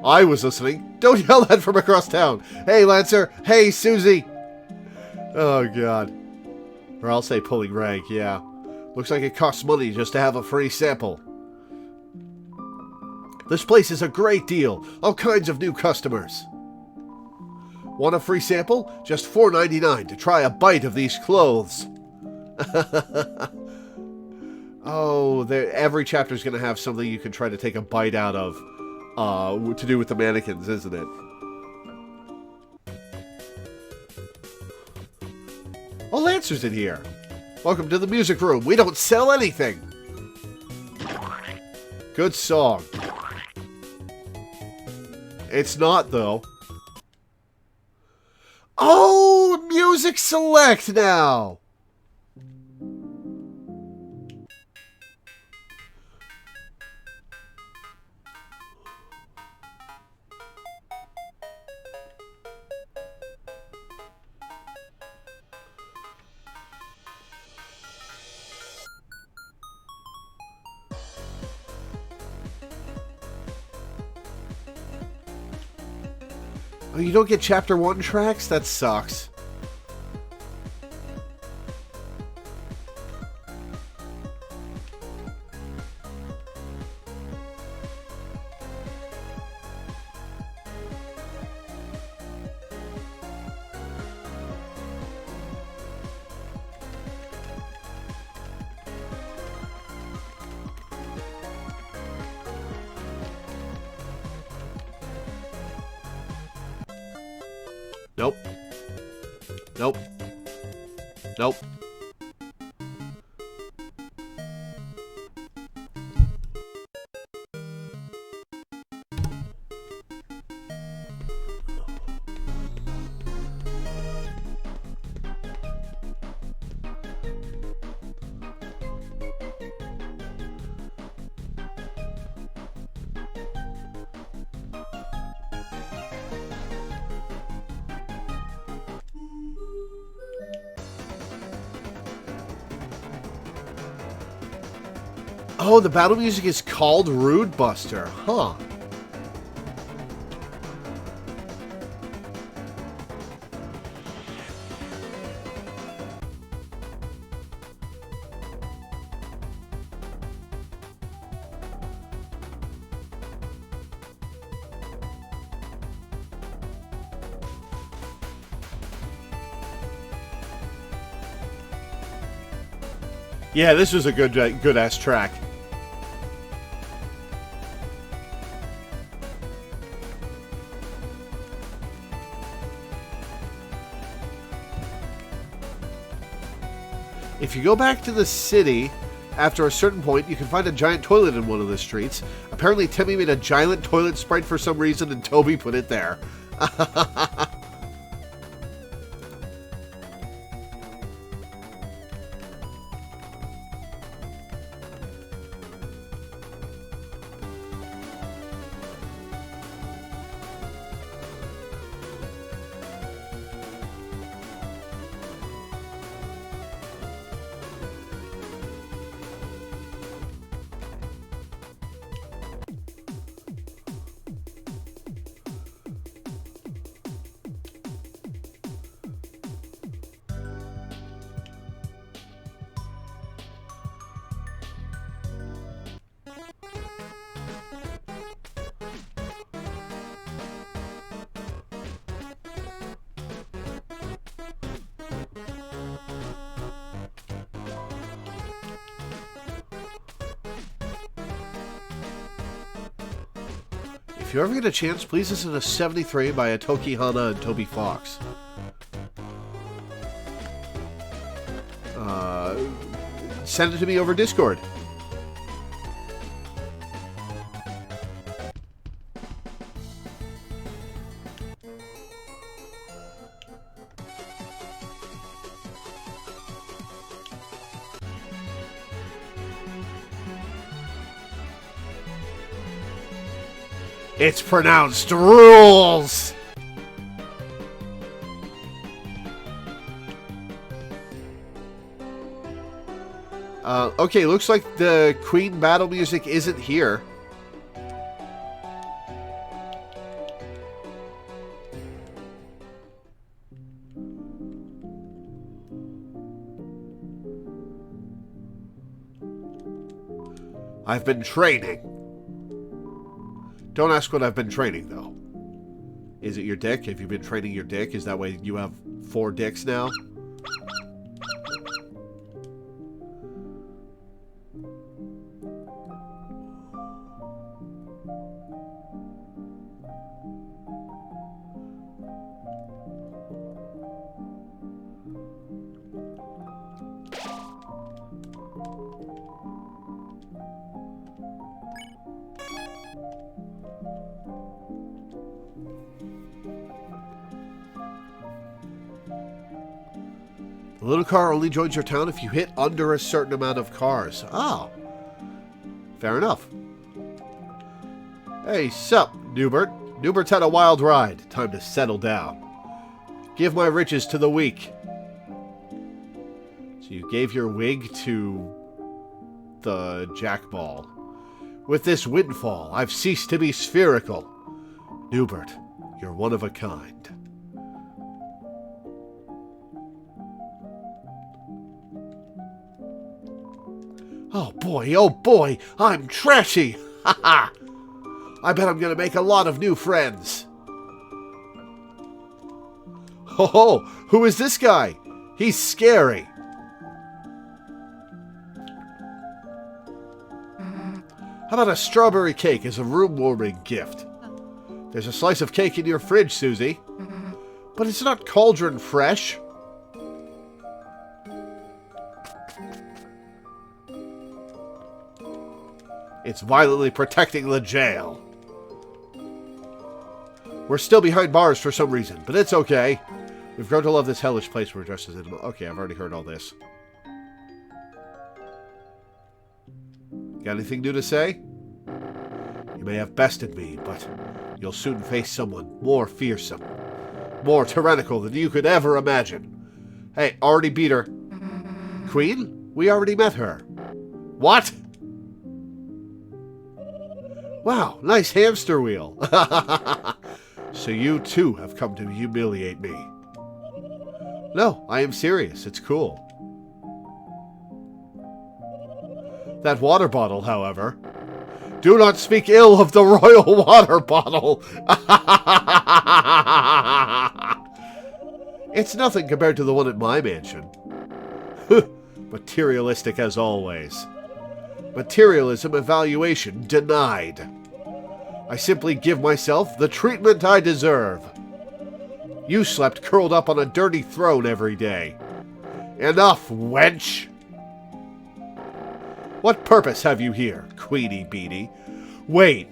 I was listening. Don't yell that from across town. Hey, Lancer. Hey, Susie. Oh, God. Or I'll say pulling rank, yeah. Looks like it costs money just to have a free sample. This place is a great deal. All kinds of new customers. Want a free sample? Just $4.99 to try a bite of these clothes. Oh, every chapter is going to have something you can try to take a bite out of to do with the mannequins, isn't it? Oh, Lancer's in here. Welcome to the music room. We don't sell anything. Good song. It's not, though. Oh, music select now. Oh, you don't get Chapter 1 tracks? That sucks. Nope. Nope. Nope. Oh, the battle music is called Rude Buster. Huh. Yeah, this was a good ass track. If you go back to the city, after a certain point, you can find a giant toilet in one of the streets. Apparently, Timmy made a giant toilet sprite for some reason, and Toby put it there. If you ever get a chance, please listen to 73 by Atoki Hana and Toby Fox. Send it to me over Discord. It's pronounced rules! Okay, looks like the Queen battle music isn't here. I've been training. Don't ask what I've been training, though. Is it your dick? Have you been training your dick? Is that why you have 4 dicks now? The little car only joins your town if you hit under a certain amount of cars. Ah. Fair enough. Hey, sup, Newbert. Newbert's had a wild ride. Time to settle down. Give my riches to the weak. So you gave your wig to the jackball. With this windfall, I've ceased to be spherical. Newbert, you're one of a kind. Oh boy, I'm trashy! Ha ha! I bet I'm gonna make a lot of new friends. Ho ho! Who is this guy? He's scary. How about a strawberry cake as a room-warming gift? There's a slice of cake in your fridge, Susie. But it's not cauldron fresh. It's violently protecting the jail. We're still behind bars for some reason, but it's okay. We've grown to love this hellish place we're dressed as in. Okay, I've already heard all this. Got anything new to say? You may have bested me, but you'll soon face someone more fearsome, more tyrannical than you could ever imagine. Hey, already beat her. Queen? We already met her. What? Wow, nice hamster wheel. So you too have come to humiliate me. No, I am serious. It's cool. That water bottle, however. Do not speak ill of the royal water bottle. It's nothing compared to the one at my mansion. Materialistic as always. Materialism evaluation denied. I simply give myself the treatment I deserve. You slept curled up on a dirty throne every day. Enough, wench! What purpose have you here, Queenie Beanie? Wait,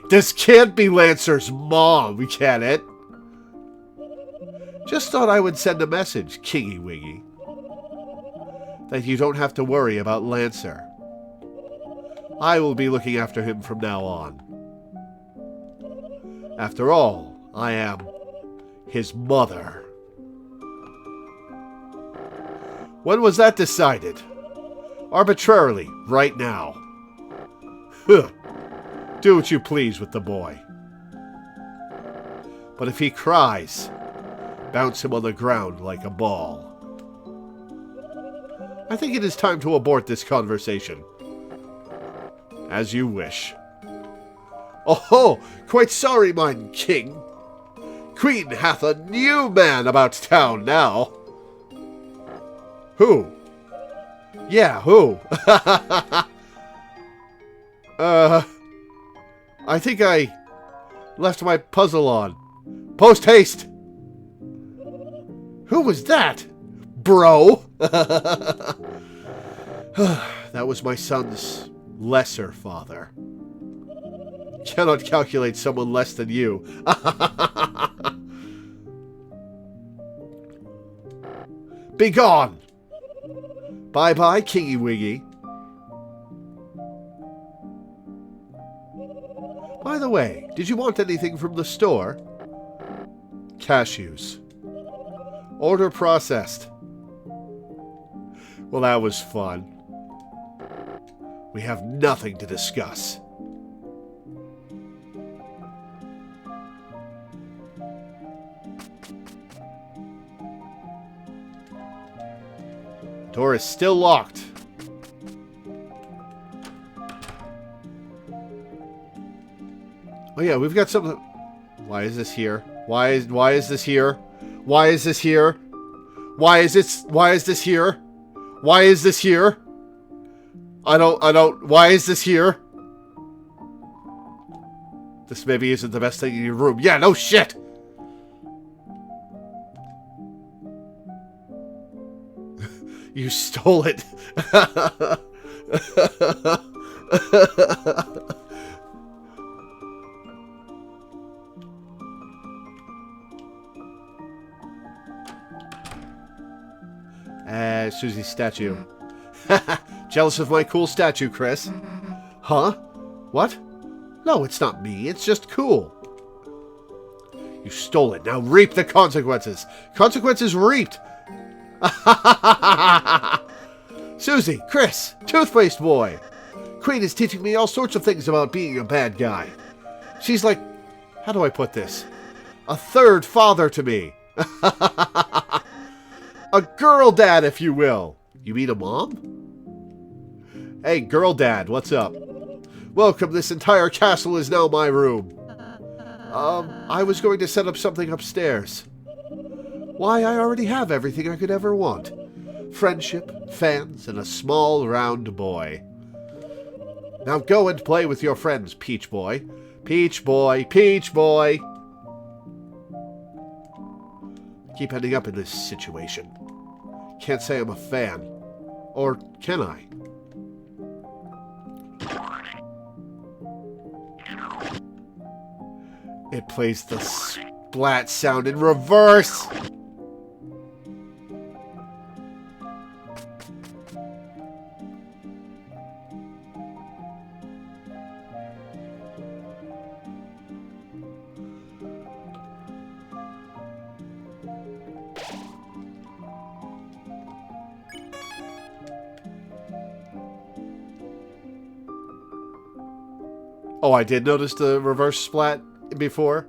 this can't be Lancer's mom, can it? Just thought I would send a message, Kingy Wiggy, that you don't have to worry about Lancer. I will be looking after him from now on. After all, I am his mother. When was that decided? Arbitrarily, right now. Huh. Do what you please with the boy. But if he cries, bounce him on the ground like a ball. I think it is time to abort this conversation. As you wish. Oh, quite sorry, mine king. Queen hath a new man about town now. Who? Yeah, who? I think I left my puzzle on. Post haste! Who was that? Bro! That was my son's lesser father. Cannot calculate someone less than you. Begone! Bye-bye, Kingy Wiggy. By the way, did you want anything from the store? Cashews. Order processed. Well, that was fun. We have nothing to discuss. Door is still locked. Oh yeah, we've got something. Why is this here? Why is this here? Why is this here? Why is this here? Why is this here? I don't, why is this here? This maybe isn't the best thing in your room. Yeah, no shit! You stole it. Susie's statue. Jealous of my cool statue, Chris? Huh? What? No, it's not me. It's just cool. You stole it. Now reap the consequences. Consequences reaped. Susie, Chris, Toothpaste Boy. Queen is teaching me all sorts of things about being a bad guy. She's like, how do I put this? A third father to me. A girl dad, if you will. You mean a mom? Hey, girl dad, what's up? Welcome, this entire castle is now my room. I was going to set up something upstairs. Why, I already have everything I could ever want. Friendship, fans, and a small round boy. Now go and play with your friends, Peach Boy. Peach Boy, Peach Boy! Keep ending up in this situation. Can't say I'm a fan. Or can I? It plays the splat sound in reverse! Oh, I did notice the reverse splat before.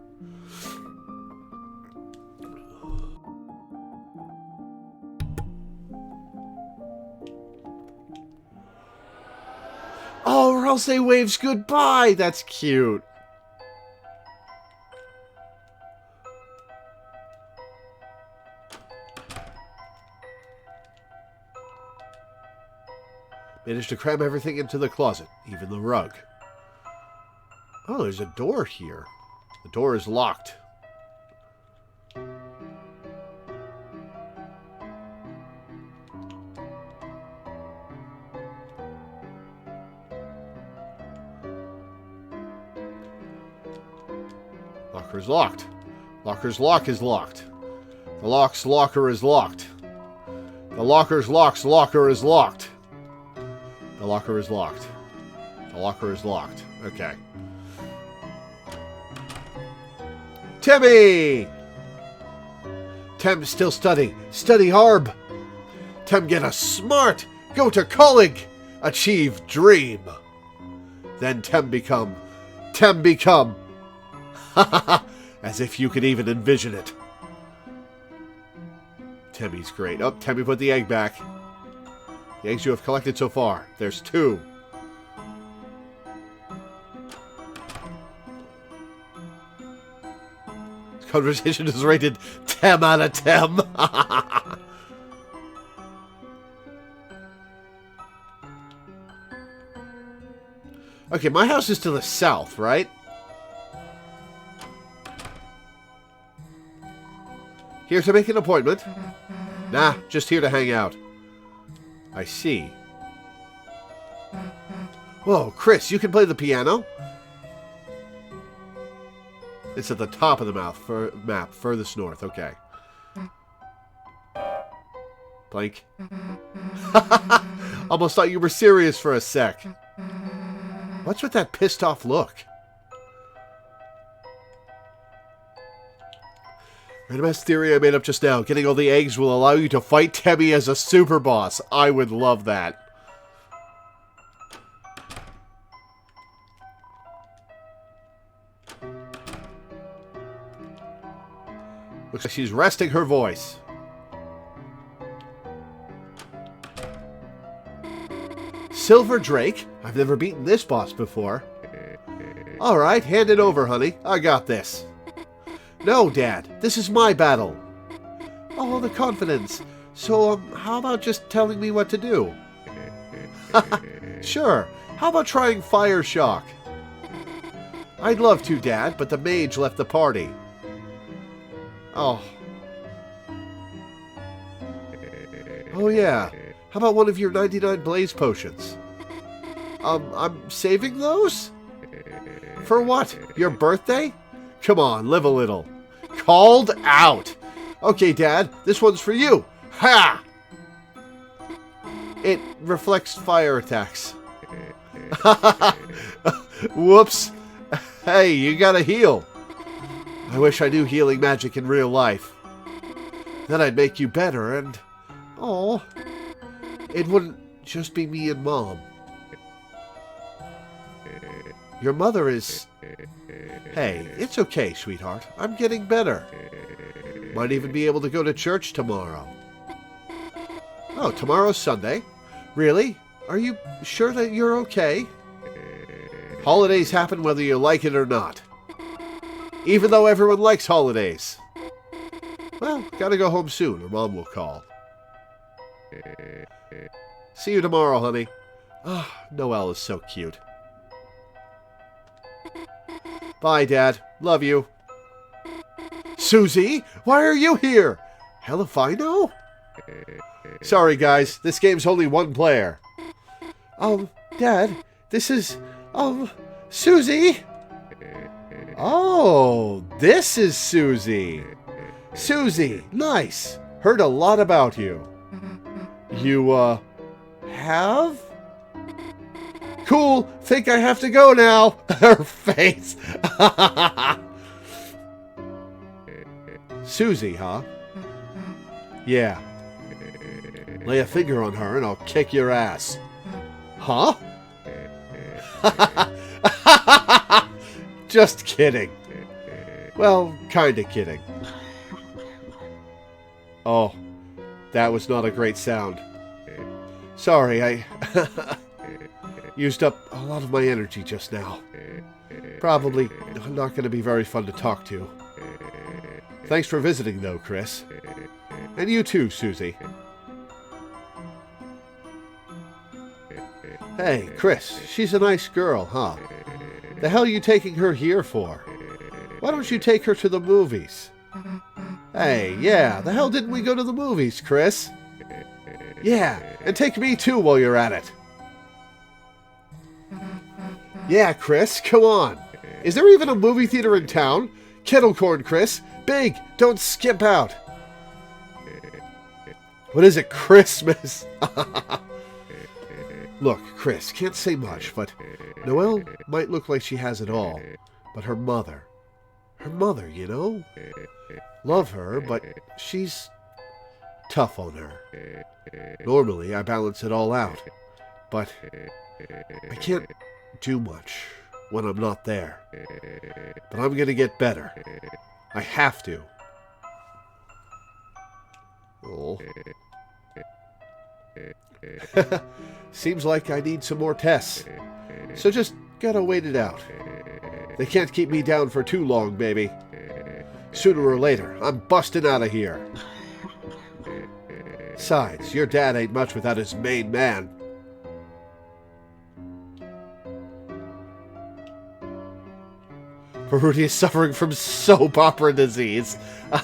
Oh, or else they waves goodbye. That's cute. Managed to cram everything into the closet, even the rug. Oh, there's a door here. The door is locked. Locker's locked. Locker's lock is locked. The lock's locker is locked. The locker's lock's locker is locked. The locker is locked. The locker is locked. Okay. Timmy! Tem still study. Study hard. Tem get a smart. Go to college. Achieve dream. Then Tem become. As if you could even envision it. Temmy's great. Oh, Temmy put the egg back. The eggs you have collected so far. There's 2. This conversation is rated 10 out of 10. Okay, my house is to the south, right? Here to make an appointment? Nah, just here to hang out. I see. Whoa, Chris, you can play the piano? It's at the top of the map, furthest north. Okay. Blank. Almost thought you were serious for a sec. What's with that pissed off look? Randomized theory I made up just now. Getting all the eggs will allow you to fight Temmie as a super boss. I would love that. Looks like she's resting her voice. Silver Drake? I've never beaten this boss before. Alright, hand it over, honey. I got this. No, Dad. This is my battle. Oh, the confidence. So, how about just telling me what to do? Sure. How about trying Fire Shock? I'd love to, Dad, but the mage left the party. Oh. Oh, yeah. How about one of your 99 blaze potions? I'm saving those? For what? Your birthday? Come on, live a little. Called out. Okay, Dad, this one's for you. Ha! It reflects fire attacks. Whoops. Hey, you gotta heal. I wish I knew healing magic in real life. Then I'd make you better and... Oh, it wouldn't just be me and Mom. Your mother is... Hey, it's okay, sweetheart. I'm getting better. Might even be able to go to church tomorrow. Oh, tomorrow's Sunday? Really? Are you sure that you're okay? Holidays happen whether you like it or not. Even though everyone likes holidays. Well, gotta go home soon or Mom will call. See you tomorrow, honey. Ah, Noelle is so cute. Bye, Dad. Love you. Susie? Why are you here? Hell if I know. Sorry, guys. This game's only one player. Dad, this is... Susie? Oh, this is Susie. Susie, nice. Heard a lot about you. You, have? Cool, think I have to go now. Her face. Susie, huh? Yeah. Lay a finger on her and I'll kick your ass. Huh? Just kidding. Well, kinda kidding. Oh, that was not a great sound. Sorry, I used up a lot of my energy just now. Probably not going to be very fun to talk to. Thanks for visiting, though, Chris. And you too, Susie. Hey, Chris, she's a nice girl, huh? The hell are you taking her here for? Why don't you take her to the movies? Hey, yeah, the hell didn't we go to the movies, Chris? Yeah, and take me too while you're at it. Yeah, Chris, come on. Is there even a movie theater in town? Kettle corn, Chris. Big. Don't skip out. What is it, Christmas? Look, Chris, can't say much, but Noelle might look like she has it all. But her mother, you know? Love her, but she's tough on her. Normally, I balance it all out, but I can't do much when I'm not there. But I'm gonna get better. I have to. Oh. Seems like I need some more tests. So just gotta wait it out. They can't keep me down for too long, baby. Sooner or later, I'm busting out of here. Besides, your dad ain't much without his main man. Rudy is suffering from soap opera disease. Go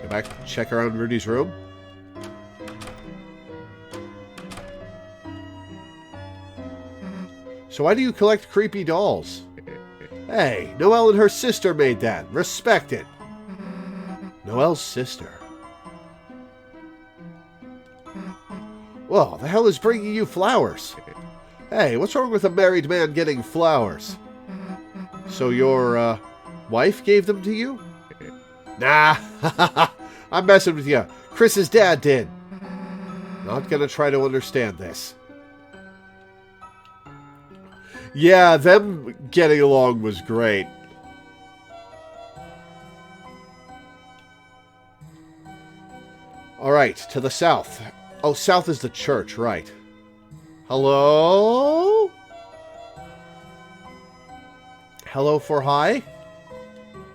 back, check around Rudy's room. So why do you collect creepy dolls? Hey, Noelle and her sister made that. Respect it. Noelle's sister. Well, the hell is bringing you flowers? Hey, what's wrong with a married man getting flowers? So your, wife gave them to you? Nah, I'm messing with you. Chris's dad did. Not gonna try to understand this. Yeah, them getting along was great. Alright, to the south. Oh, south is the church, right. Hello? Hello for hi?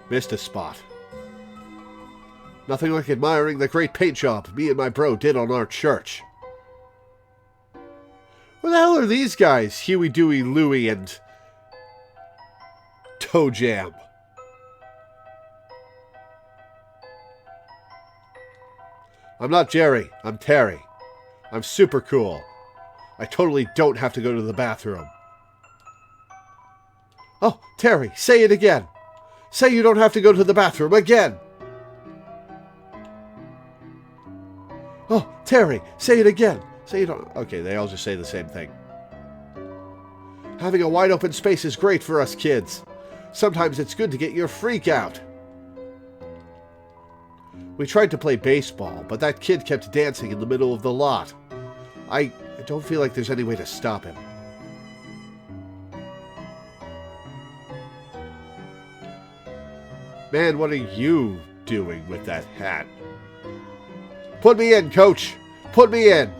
Missed a spot. Nothing like admiring the great paint job me and my bro did on our church. Where the hell are these guys? Huey, Dewey, Louie, and Toe Jam. I'm not Jerry. I'm Terry. I'm super cool. I totally don't have to go to the bathroom. Oh, Terry, say it again. Say you don't have to go to the bathroom again. Oh, Terry, say it again. Say you don't... Okay, they all just say the same thing. Having a wide open space is great for us kids. Sometimes it's good to get your freak out. We tried to play baseball, but that kid kept dancing in the middle of the lot. I don't feel like there's any way to stop him. Man, what are you doing with that hat? Put me in, coach! Put me in!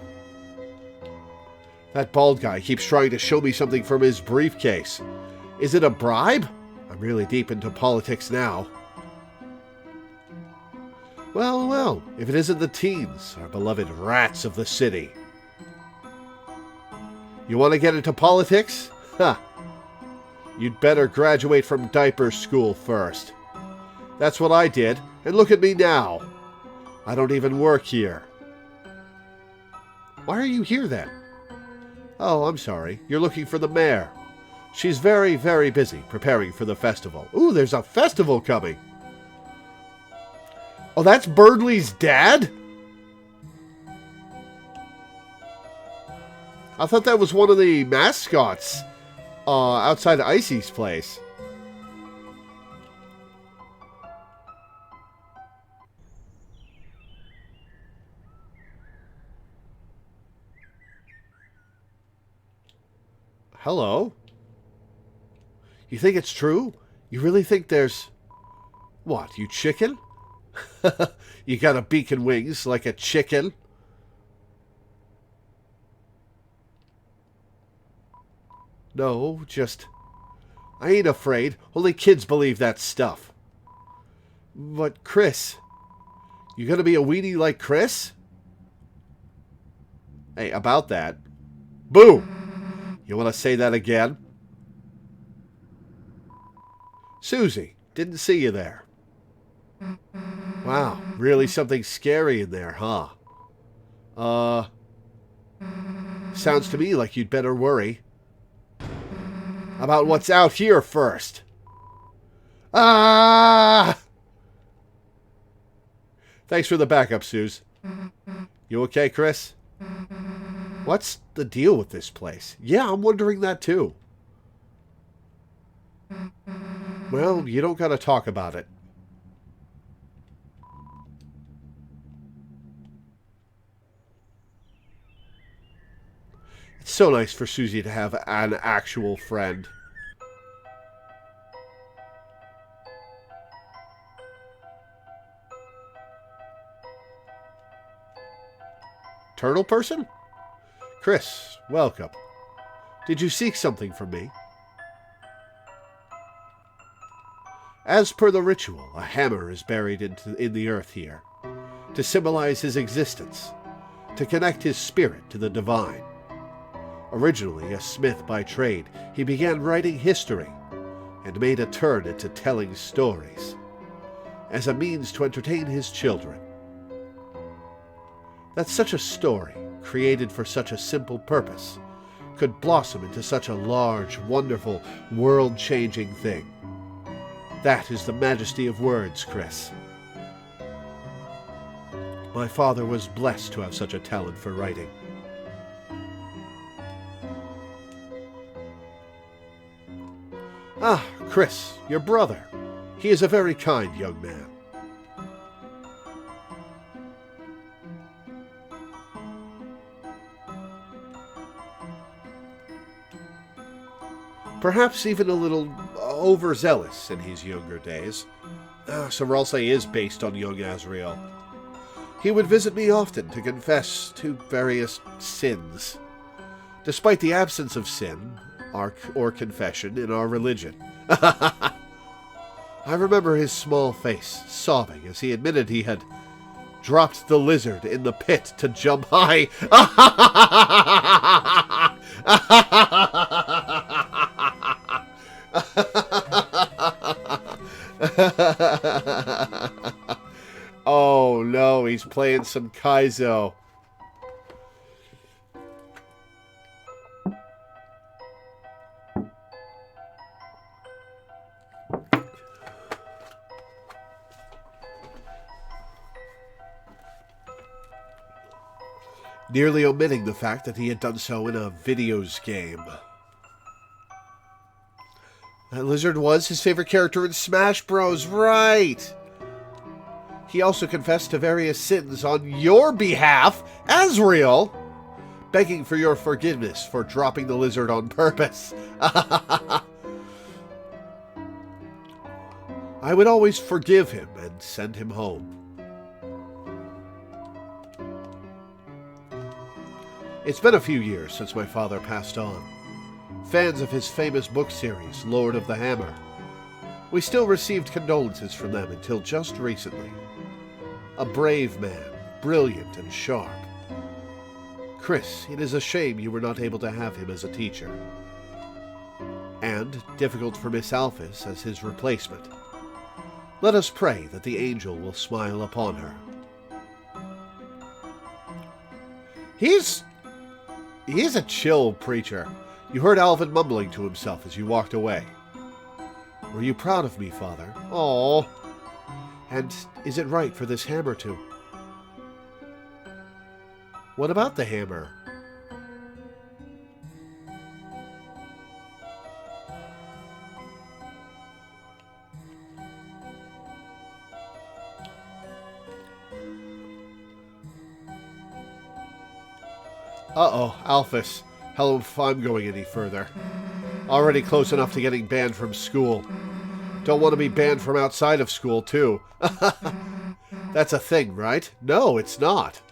That bald guy keeps trying to show me something from his briefcase. Is it a bribe? I'm really deep into politics now. Well, well, if it isn't the teens, our beloved rats of the city. You want to get into politics? Ha! You'd better graduate from diaper school first. That's what I did, and look at me now. I don't even work here. Why are you here then? Oh, I'm sorry. You're looking for the mayor. She's very, very busy preparing for the festival. Ooh, there's a festival coming. Oh, that's Birdley's dad? I thought that was one of the mascots outside of Icy's place. Hello? You think it's true? You really think there's... What, you chicken? You got a beak and wings like a chicken? No, just... I ain't afraid. Only kids believe that stuff. But Chris... You gonna be a weenie like Chris? Hey, about that... Boo! You want to say that again? Susie, didn't see you there. Wow, really something scary in there, huh? Sounds to me like you'd better worry. about what's out here first. Ah! Thanks for the backup, Suze. You okay, Chris? What's the deal with this place? Yeah, I'm wondering that too. Well, you don't gotta talk about it. It's so nice for Susie to have an actual friend. Turtle person? Chris, welcome. Did you seek something from me? As per the ritual, a hammer is buried in the earth here, to symbolize his existence, to connect his spirit to the divine. Originally a smith by trade, he began writing history and made a turn into telling stories, as a means to entertain his children. That such a story, created for such a simple purpose, could blossom into such a large, wonderful, world-changing thing. That is the majesty of words, Chris. My father was blessed to have such a talent for writing. Ah, Chris, your brother. He is a very kind young man. Perhaps even a little overzealous in his younger days. So I'll say is based on young Azrael. He would visit me often to confess to various sins. Despite the absence of sin or confession in our religion. I remember his small face sobbing as he admitted he had dropped the lizard in the pit to jump high. Oh no, he's playing some Kaizo. Nearly omitting the fact that he had done so in a videos game. That lizard was his favorite character in Smash Bros. Right! He also confessed to various sins on your behalf, Azrael, begging for your forgiveness for dropping the lizard on purpose. I would always forgive him and send him home. It's been a few years since my father passed on. Fans of his famous book series, Lord of the Hammer. We still received condolences from them until just recently. A brave man, brilliant and sharp. Chris, it is a shame you were not able to have him as a teacher. And difficult for Miss Alphys as his replacement. Let us pray that the angel will smile upon her. He's a chill preacher. You heard Alvin mumbling to himself as you walked away. Were you proud of me, Father? Aww. And is it right for this hammer to? What about the hammer? Uh-oh, Alphys. Hell if I'm going any further. Already close enough to getting banned from school. Don't want to be banned from outside of school, too. That's a thing, right? No, it's not.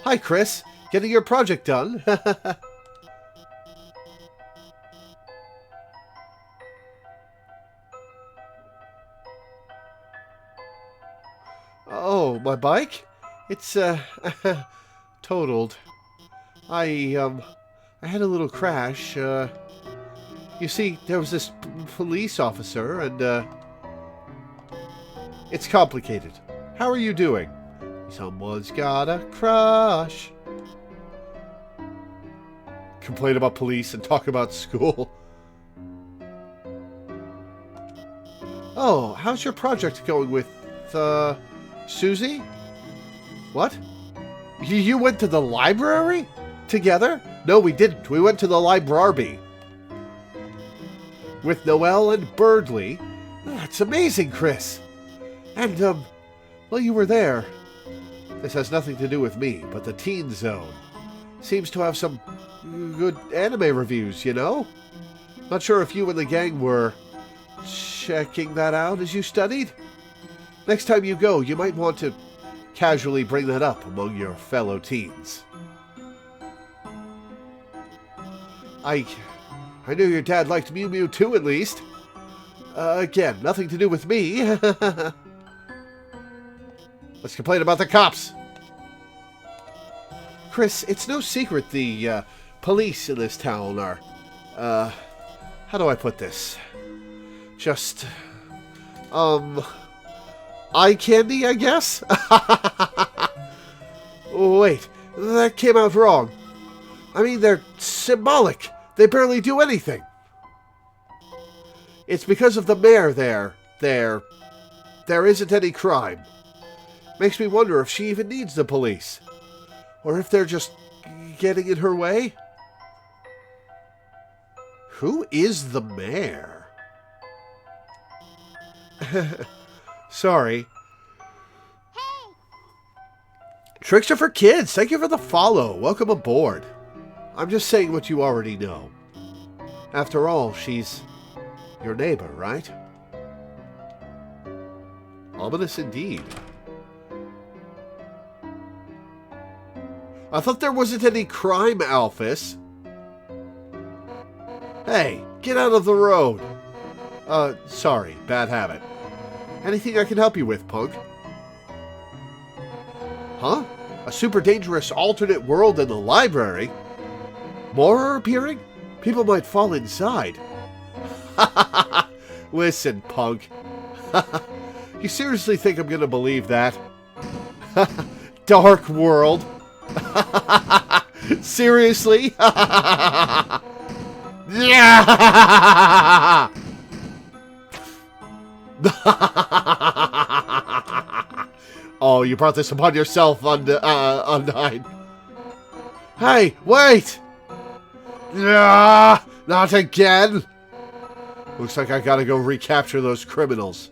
Hi, Chris. Getting your project done? Oh, my bike? It's, totaled. I had a little crash. You see, there was this police officer, and, it's complicated. How are you doing? Someone's got a crush. complain about police and talk about school. Oh, how's your project going with, Susie? What? You went to the library? Together? No, we didn't. We went to the library. With Noelle and Birdley. That's amazing, Chris. And, well, you were there. This has nothing to do with me, but the Teen Zone seems to have some good anime reviews, you know? Not sure if you and the gang were checking that out as you studied? Next time you go, you might want to casually bring that up among your fellow teens. I knew your dad liked Mew Mew too, at least. Again, nothing to do with me. Let's complain about the cops. Chris, it's no secret the police in this town are, how do I put this? Just, eye candy, I guess? Wait, that came out wrong. I mean, they're symbolic. They barely do anything. It's because of the mayor there. There isn't any crime. Makes me wonder if she even needs the police. Or if they're just getting in her way. Who is the mayor? Sorry. Hey! Tricks are for kids. Thank you for the follow. Welcome aboard. I'm just saying what you already know. After all, she's your neighbor, right? Ominous indeed. I thought there wasn't any crime, Alphys. Hey, get out of the road. Sorry, bad habit. Anything I can help you with, punk? Huh? A super dangerous alternate world in the library? More are appearing? People might fall inside. Listen, punk. You seriously think I'm gonna believe that? Dark world. Seriously? Yeah! Oh, you brought this upon yourself, Undyne. Hey, wait! Not again! Looks like I gotta go recapture those criminals.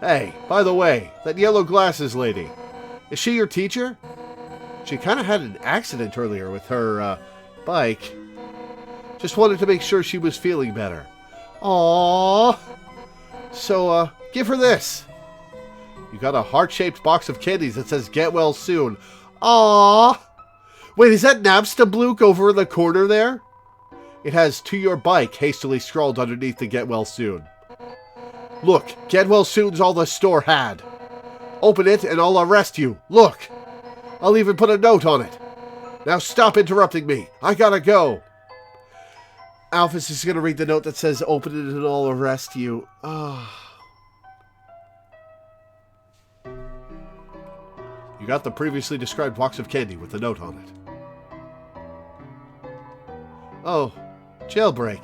Hey, by the way, that yellow glasses lady, is she your teacher? She kind of had an accident earlier with her, bike. Just wanted to make sure she was feeling better. Aww. So, give her this. You got a heart-shaped box of candies that says, "Get well soon." Aww. Wait, is that Napstablook over in the corner there? It has "To your bike" hastily scrawled underneath the "Get well soon." Look, "Get well soon's" all the store had. Open it and I'll arrest you. Look. I'll even put a note on it. Now stop interrupting me. I gotta go. Alphys is gonna read the note that says, "Open it and I'll arrest you." You got the previously described box of candy with the note on it. Oh, jailbreak.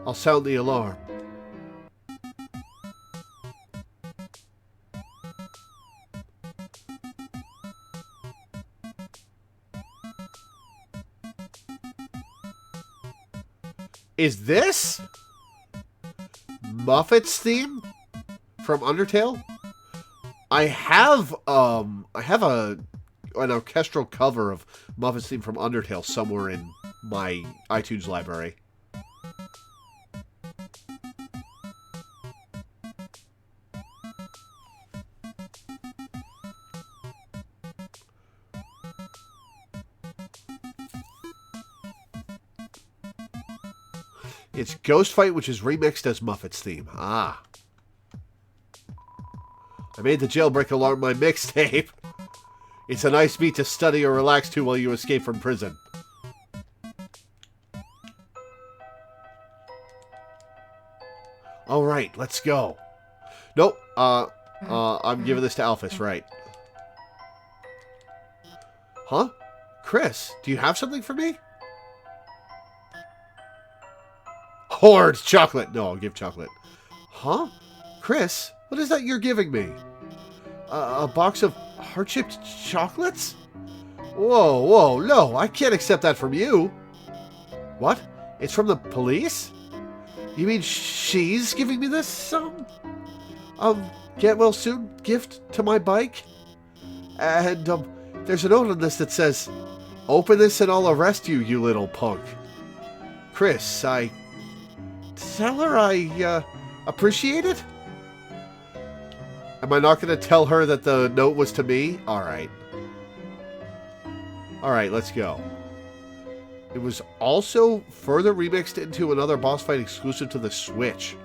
I'll sound the alarm. Is this Muffet's theme from Undertale? I have an orchestral cover of Muffet's theme from Undertale somewhere in my iTunes library. It's Ghost Fight, which is remixed as Muffet's theme. Ah. I made the jailbreak alarm my mixtape. It's a nice beat to study or relax to while you escape from prison. Alright, let's go. Nope, I'm giving this to Alphys, right? Huh? Chris, do you have something for me? hoard chocolate. No, I'll give chocolate. Huh? Chris, what is that you're giving me? A box of heart-shaped chocolates? Whoa, whoa, no, I can't accept that from you. What? It's from the police? You mean she's giving me this, get well soon gift to my bike? And, there's a note on this that says, open this and I'll arrest you, you little punk. Chris, tell her I appreciate it? Am I not going to tell her that the note was to me? Alright. Alright, let's go. It was also further remixed into another boss fight exclusive to the Switch.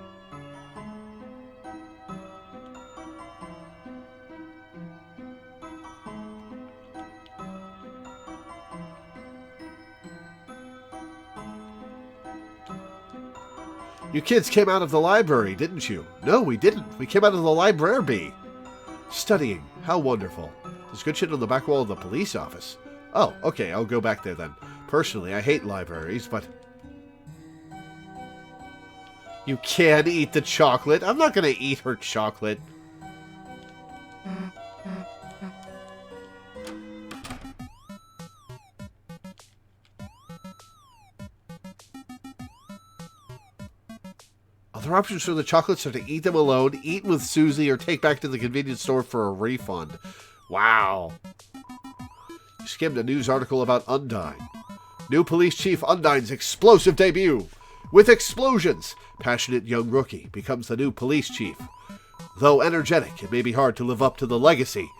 You kids came out of the library, didn't you? No, we didn't. We came out of the library. Studying. How wonderful. There's good shit on the back wall of the police office. Oh, okay, I'll go back there then. Personally, I hate libraries, but... You can eat the chocolate. I'm not going to eat her chocolate. Other options for the chocolates are to eat them alone, eat with Susie, or take back to the convenience store for a refund. Wow. You skimmed a news article about Undyne. New police chief Undyne's explosive debut. With explosions, passionate young rookie becomes the new police chief. Though energetic, it may be hard to live up to the legacy.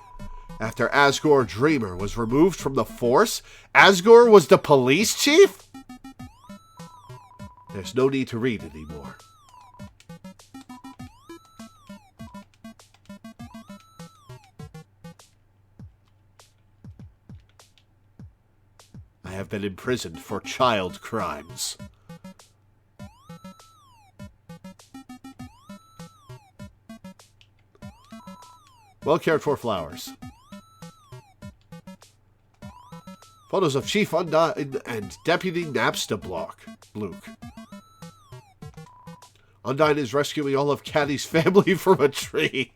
After Asgore Dreamer was removed from the force, Asgore was the police chief? There's no need to read anymore. I have been imprisoned for child crimes. Well cared for flowers. Photos of Chief Undyne and Deputy Napstablook. Undyne is rescuing all of Caddy's family from a tree.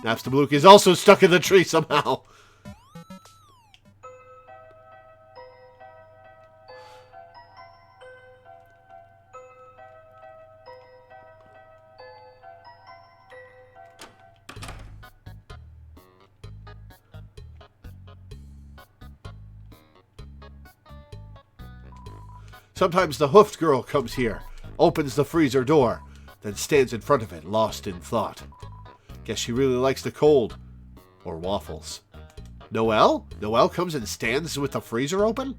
Napstablook is also stuck in the tree somehow. Sometimes the hoofed girl comes here, opens the freezer door, then stands in front of it, lost in thought. Guess she really likes the cold. Or waffles. Noelle? Noelle comes and stands with the freezer open?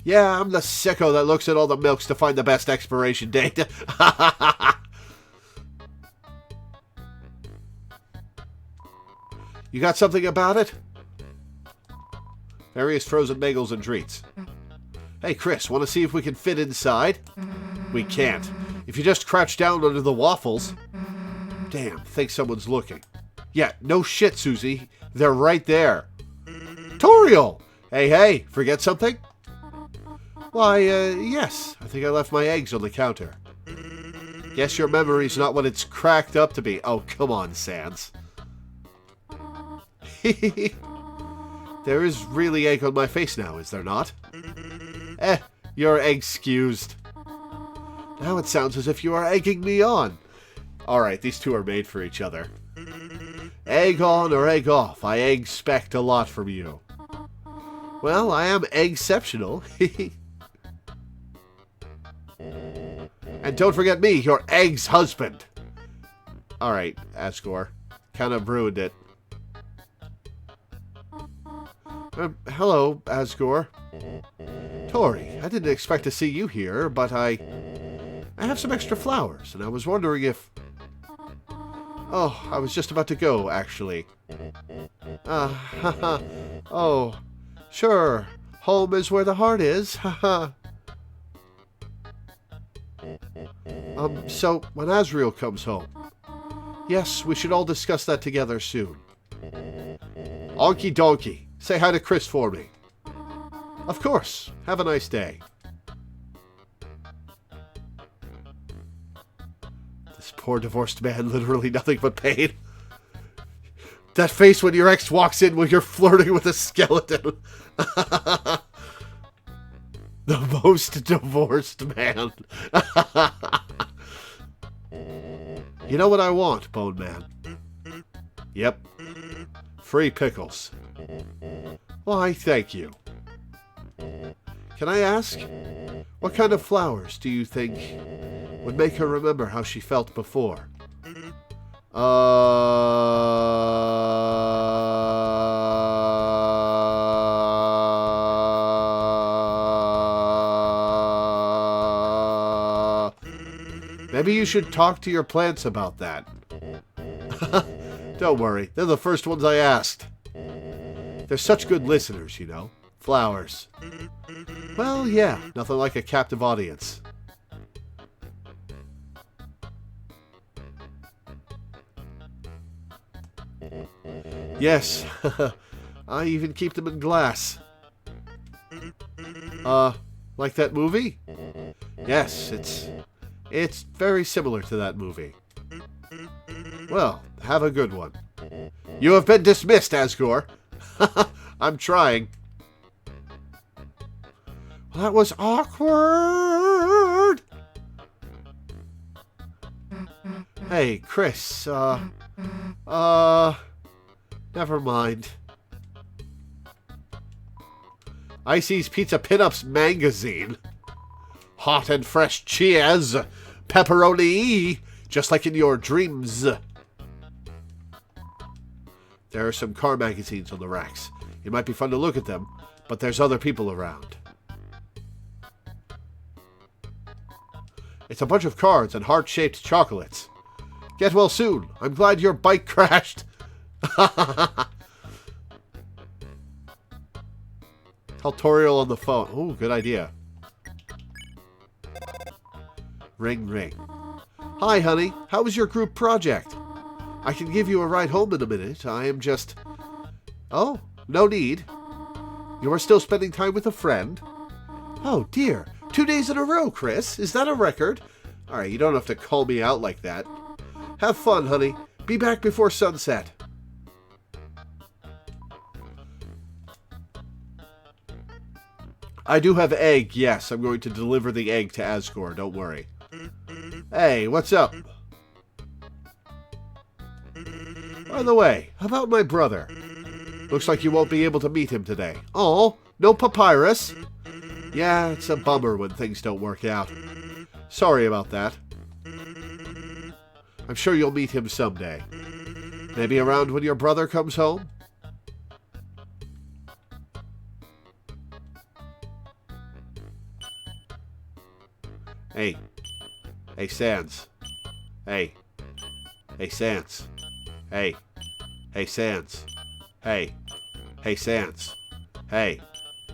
Yeah, I'm the sicko that looks at all the milks to find the best expiration date. You got something about it? Various frozen bagels and treats. Hey, Chris, want to see if we can fit inside? We can't. If you just crouch down under the waffles... Damn, think someone's looking. Yeah, no shit, Susie. They're right there. Toriel! Hey, forget something? Why, yes. I think I left my eggs on the counter. Guess your memory's not what it's cracked up to be. Oh, come on, Sans. There is really egg on my face now, is there not? You're excused. Now it sounds as if you are egging me on. Alright, these two are made for each other. Egg on or egg off, I expect a lot from you. Well, I am exceptional. And don't forget me, your egg's husband. Alright, Asgore. Kind of ruined it. Hello, Asgore. Tori, I didn't expect to see you here, but I have some extra flowers, and I was wondering if... Oh, I was just about to go, actually. Oh, sure. Home is where the heart is, haha. So, when Asriel comes home... Yes, we should all discuss that together soon. Onky donkey. Say hi to Chris for me. Of course. Have a nice day. Poor divorced man, literally nothing but pain. That face when your ex walks in when you're flirting with a skeleton. The most divorced man. You know what I want, Bone Man? Yep. Free pickles. Why, thank you. Can I ask, what kind of flowers do you think would make her remember how she felt before? Maybe you should talk to your plants about that. Don't worry, they're the first ones I asked. They're such good listeners, you know. Flowers. Well, yeah, nothing like a captive audience. Yes, I even keep them in glass. Like that movie? Yes, it's very similar to that movie. Well, have a good one. You have been dismissed, Asgore. I'm trying. Well, that was awkward. Hey, Chris, never mind. Icy's Pizza Pinups magazine. Hot and fresh cheers. Pepperoni. Just like in your dreams. There are some car magazines on the racks. It might be fun to look at them, but there's other people around. It's a bunch of cards and heart-shaped chocolates. Get well soon. I'm glad your bike crashed. Tell Toriel on the phone. Ooh, good idea. Ring, ring. Hi, honey. How was your group project? I can give you a ride home in a minute. I am just... Oh, no need. You are still spending time with a friend? Oh, dear. 2 days in a row, Chris. Is that a record? All right, you don't have to call me out like that. Have fun, honey. Be back before sunset. I do have egg, yes. I'm going to deliver the egg to Asgore, don't worry. Hey, what's up? By the way, how about my brother? Looks like you won't be able to meet him today. Oh, no papyrus? Yeah, it's a bummer when things don't work out. Sorry about that. I'm sure you'll meet him someday. Maybe around when your brother comes home? Hey. Hey, Sans. Hey. Hey, Sans. Hey. Hey, Sans. Hey. Hey, Sans. Hey.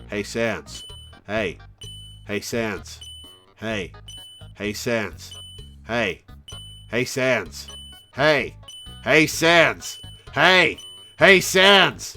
Hey, Sans. Hey. Hey, Sans. Hey. Hey, Sans. Hey. Hey, Sans. Hey. Hey, Sans. Hey. Hey, Sans.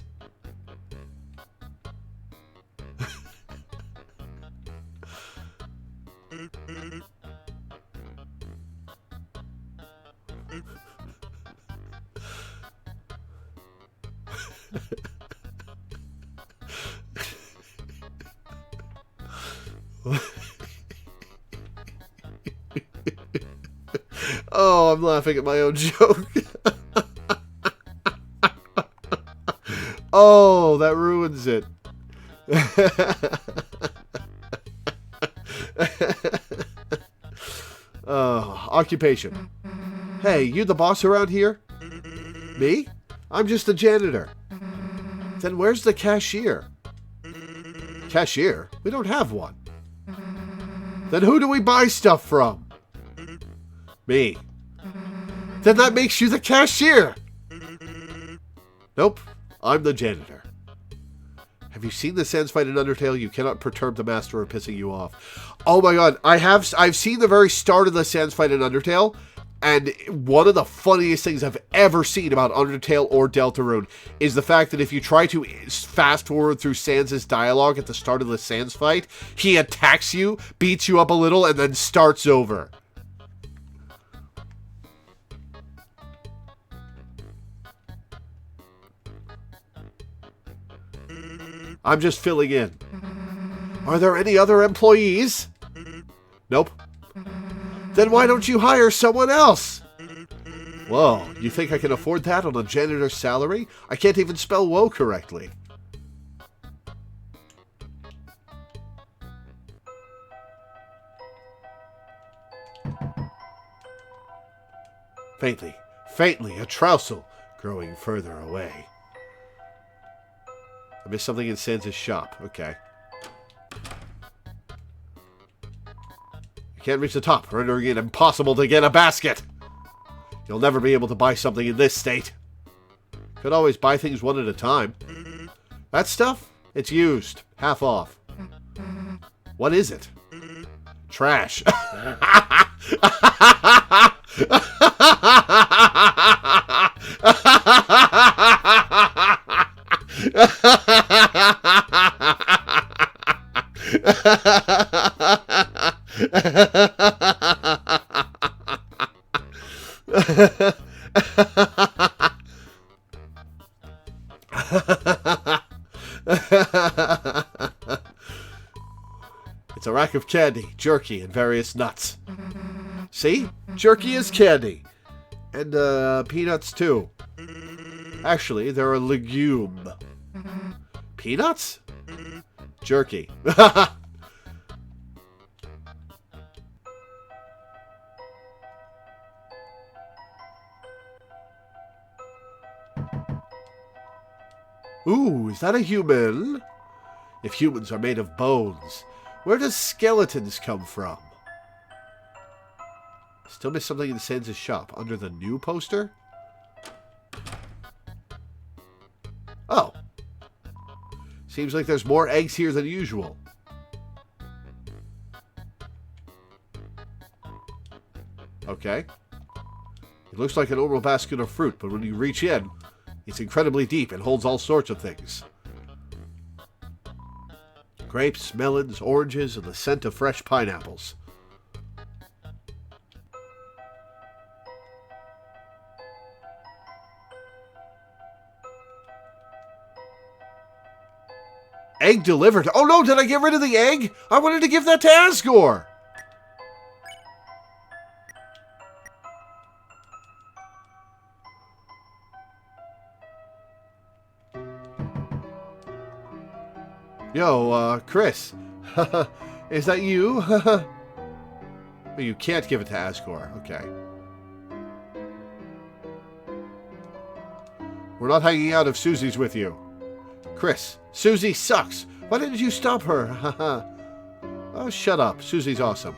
Oh, I'm laughing at my own joke. Oh, that ruins it. Occupation. Hey, you the boss around here? Me? I'm just a janitor. Then where's the cashier? Cashier? We don't have one. Then who do we buy stuff from? Me. Then that makes you the cashier. Nope, I'm the janitor. Have you seen the Sans fight in Undertale? You cannot perturb the master of pissing you off. Oh my god, I've seen the very start of the Sans fight in Undertale, and one of the funniest things I've ever seen about Undertale or Deltarune is the fact that if you try to fast forward through Sans' dialogue at the start of the Sans fight, he attacks you, beats you up a little, and then starts over. I'm just filling in. Are there any other employees? Nope. Then why don't you hire someone else? Whoa, you think I can afford that on a janitor's salary? I can't even spell woe correctly. Faintly, faintly, a trousel growing further away. I missed something in Sans' shop. Okay. You can't reach the top, rendering it impossible to get a basket. You'll never be able to buy something in this state. Could always buy things one at a time. That stuff? It's used. Half off. What is it? Trash. It's a rack of candy, jerky, and various nuts. See? Jerky is candy. And, peanuts, too. Actually, they're a legume. Peanuts? Jerky. Ooh, is that a human? If humans are made of bones, where does skeletons come from? Still miss something in Sans' shop. Under the new poster? Oh. Seems like there's more eggs here than usual. Okay. It looks like a normal basket of fruit, but when you reach in, it's incredibly deep and holds all sorts of things. Grapes, melons, oranges, and the scent of fresh pineapples. Egg delivered. Oh no, did I get rid of the egg? I wanted to give that to Asgore. Yo, Chris. Is that you? You can't give it to Asgore. Okay. We're not hanging out if Susie's with you. Chris, Susie sucks. Why didn't you stop her? Oh, shut up. Susie's awesome.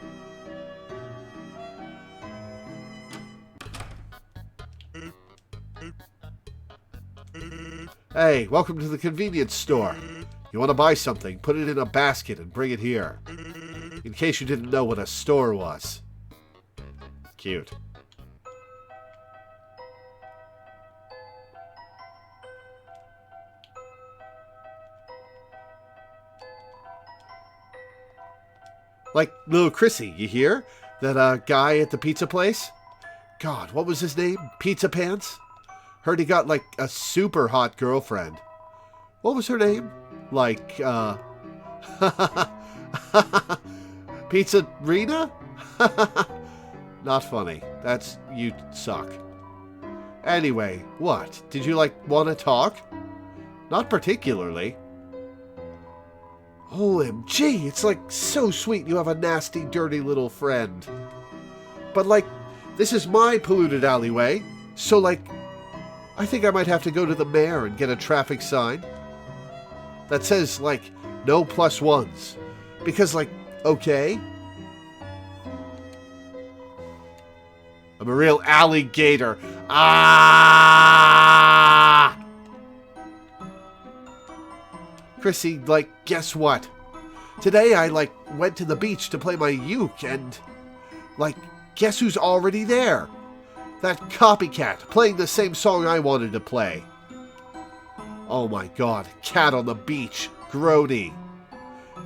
Hey, welcome to the convenience store. You want to buy something, put it in a basket and bring it here. In case you didn't know what a store was. Cute. Like little Chrissy, you hear? That guy at the pizza place? God, what was his name? Pizza Pants? Heard he got like a super hot girlfriend. What was her name? Like, Pizza Rena? Not funny. That's, you suck. Anyway, what? Did you, like, want to talk? Not particularly. OMG, it's, like, so sweet you have a nasty, dirty little friend. But, like, this is my polluted alleyway, so, like, I think I might have to go to the mayor and get a traffic sign that says, like, no +1s. Because, like, okay? I'm a real alligator. Ah! Chrissy, like, guess what? Today I, like, went to the beach to play my uke and, like, guess who's already there? That copycat playing the same song I wanted to play. Oh my god, cat on the beach, grody.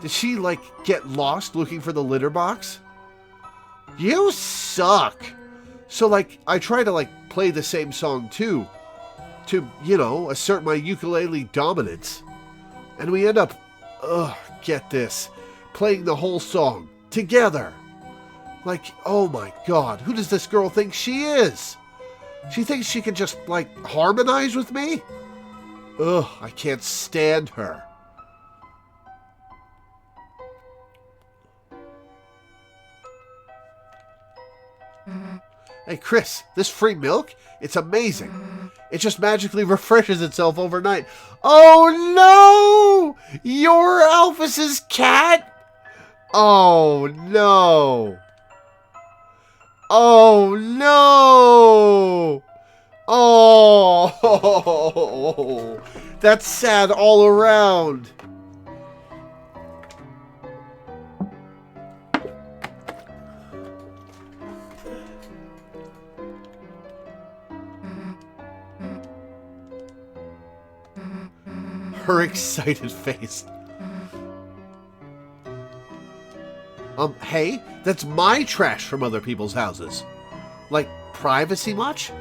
Did she, like, get lost looking for the litter box? You suck! So, like, I try to, like, play the same song too. To, you know, assert my ukulele dominance. And we end up, get this, playing the whole song together. Like, oh my God, who does this girl think she is? She thinks she can just, like, harmonize with me? Ugh, I can't stand her. Hey, Chris, this free milk? It's amazing. It just magically refreshes itself overnight. Oh, no! You're Alphys's cat? Oh, no. Oh, no! Oh, that's sad all around. Her excited face. Hey, that's my trash from other people's houses. Like, privacy much?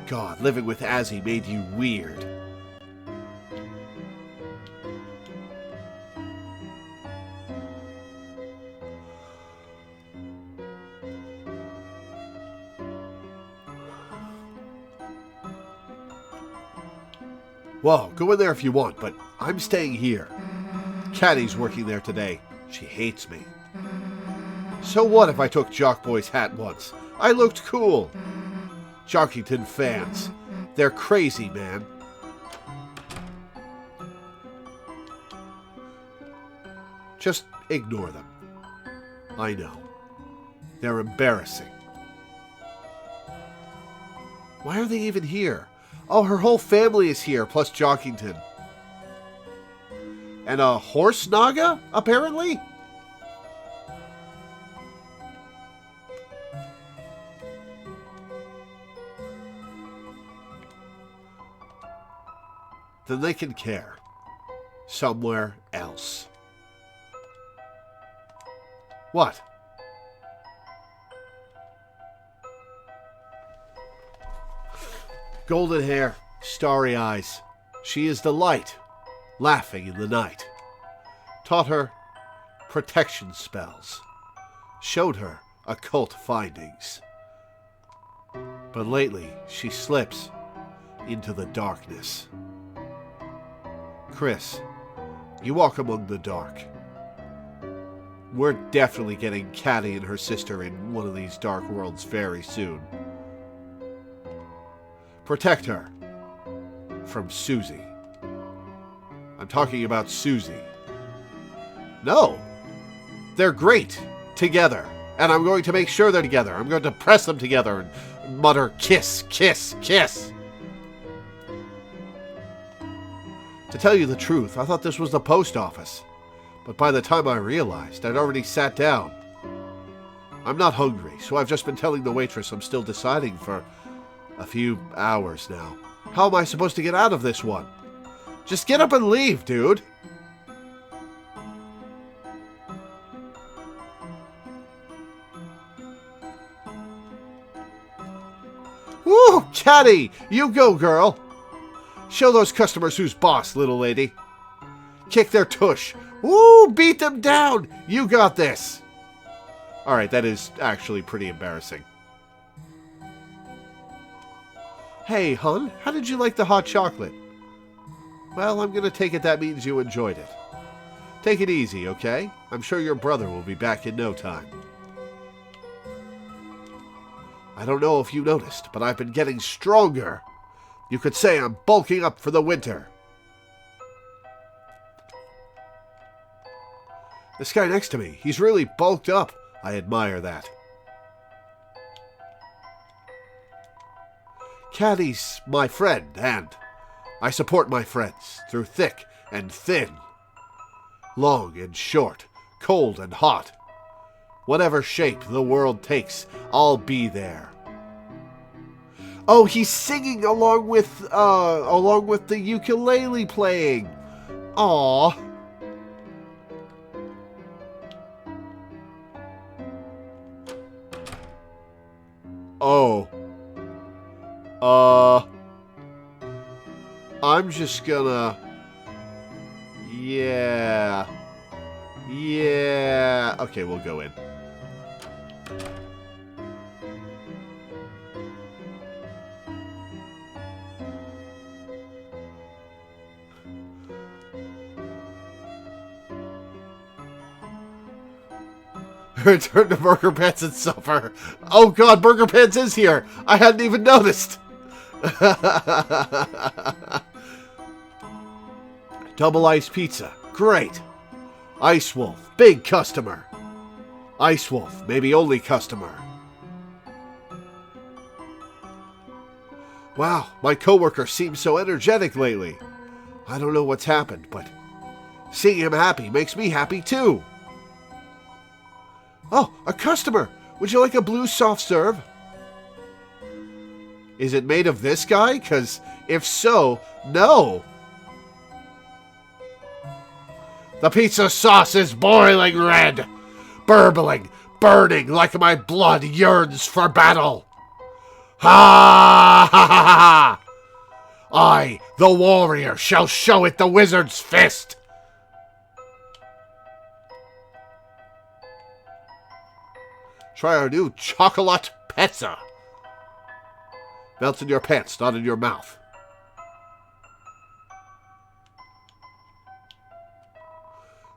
God, living with Azzy made you weird. Well, go in there if you want, but I'm staying here. Caddy's working there today. She hates me. So what if I took Jockboy's hat once? I looked cool. Jockington fans. They're crazy, man. Just ignore them. I know. They're embarrassing. Why are they even here? Oh, her whole family is here, plus Jockington. And a horse naga, apparently? Then they can care. Somewhere else. What? Golden hair, starry eyes. She is the light, laughing in the night. Taught her protection spells. Showed her occult findings. But lately, she slips into the darkness. Chris, you walk among the dark. We're definitely getting Caddy and her sister in one of these dark worlds very soon. Protect her from Susie. I'm talking about Susie. No, they're great together, and I'm going to make sure they're together. I'm going to press them together and mutter, kiss, kiss, kiss. To tell you the truth, I thought this was the post office. But by the time I realized, I'd already sat down. I'm not hungry, so I've just been telling the waitress I'm still deciding for a few hours now. How am I supposed to get out of this one? Just get up and leave, dude. Woo, Caddy! You go, girl! Show those customers who's boss, little lady. Kick their tush. Woo! Beat them down! You got this! Alright, that is actually pretty embarrassing. Hey, hon, how did you like the hot chocolate? Well, I'm gonna take it that means you enjoyed it. Take it easy, okay? I'm sure your brother will be back in no time. I don't know if you noticed, but I've been getting stronger. You could say I'm bulking up for the winter. This guy next to me, he's really bulked up. I admire that. Caddy's my friend, and I support my friends through thick and thin, long and short, cold and hot. Whatever shape the world takes, I'll be there. Oh, he's singing along with the ukulele playing. Aww. Oh. I'm just gonna... Yeah. Yeah. Okay, we'll go in. Return to Burger Pants and suffer. Oh god, Burger Pants is here. I hadn't even noticed. Double ice pizza. Great. Ice Wolf. Big customer. Ice Wolf. Maybe only customer. Wow, my coworker seems so energetic lately. I don't know what's happened, but seeing him happy makes me happy too. Oh, a customer! Would you like a blue soft serve? Is it made of this guy? Because if so, no. The pizza sauce is boiling red, burbling, burning like my blood yearns for battle. Ha ha ha ha! I, the warrior, shall show it the wizard's fist. Try our new chocolate pizza. Melts in your pants, not in your mouth.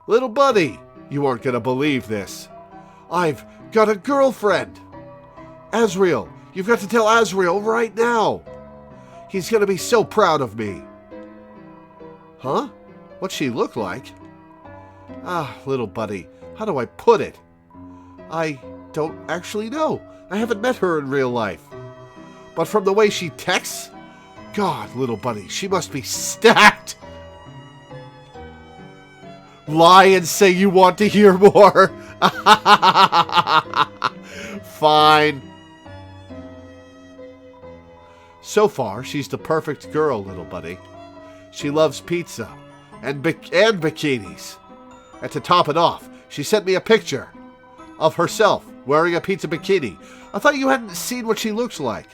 Little buddy, you aren't gonna believe this. I've got a girlfriend. Azrael, you've got to tell Azrael right now. He's gonna be so proud of me. Huh? What's she look like? Ah, little buddy, how do I put it? I don't actually know. I haven't met her in real life. But from the way she texts, God, little buddy, she must be stacked. Lie and say you want to hear more. Fine. So far, she's the perfect girl, little buddy. She loves pizza and bikinis. And to top it off, she sent me a picture of herself wearing a pizza bikini. I thought you hadn't seen what she looks like.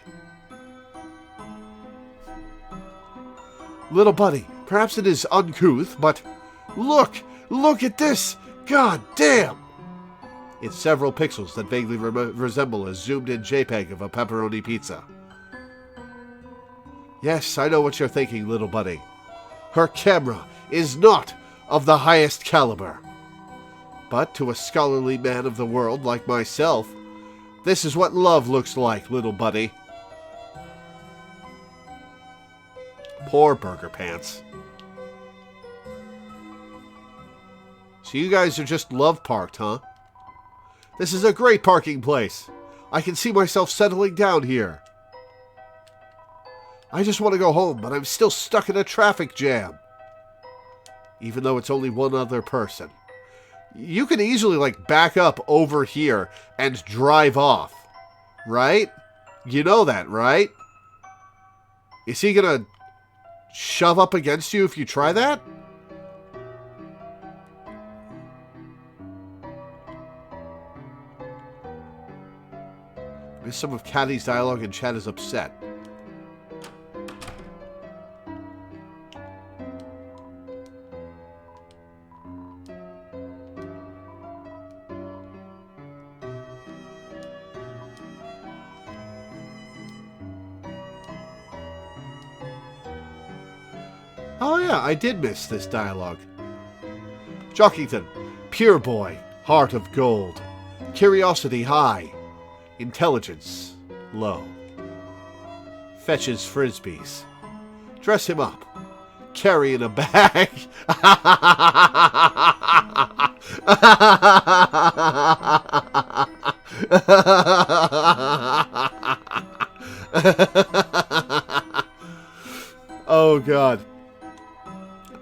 Little buddy, perhaps it is uncouth, but look at this. God damn. It's several pixels that vaguely resemble a zoomed-in JPEG of a pepperoni pizza. Yes, I know what you're thinking, little buddy. Her camera is not of the highest caliber. But to a scholarly man of the world like myself, this is what love looks like, little buddy. Poor Burger Pants. So you guys are just love parked, huh? This is a great parking place. I can see myself settling down here. I just want to go home, but I'm still stuck in a traffic jam. Even though it's only one other person. You can easily, like, back up over here and drive off. Right? You know that, right? Is he gonna shove up against you if you try that? Miss some of Caddy's dialogue and Chad is upset. Oh yeah, I did miss this dialogue. Jockington, pure boy, heart of gold, curiosity high, intelligence low. Fetches frisbees. Dress him up. Carry in a bag. Oh God.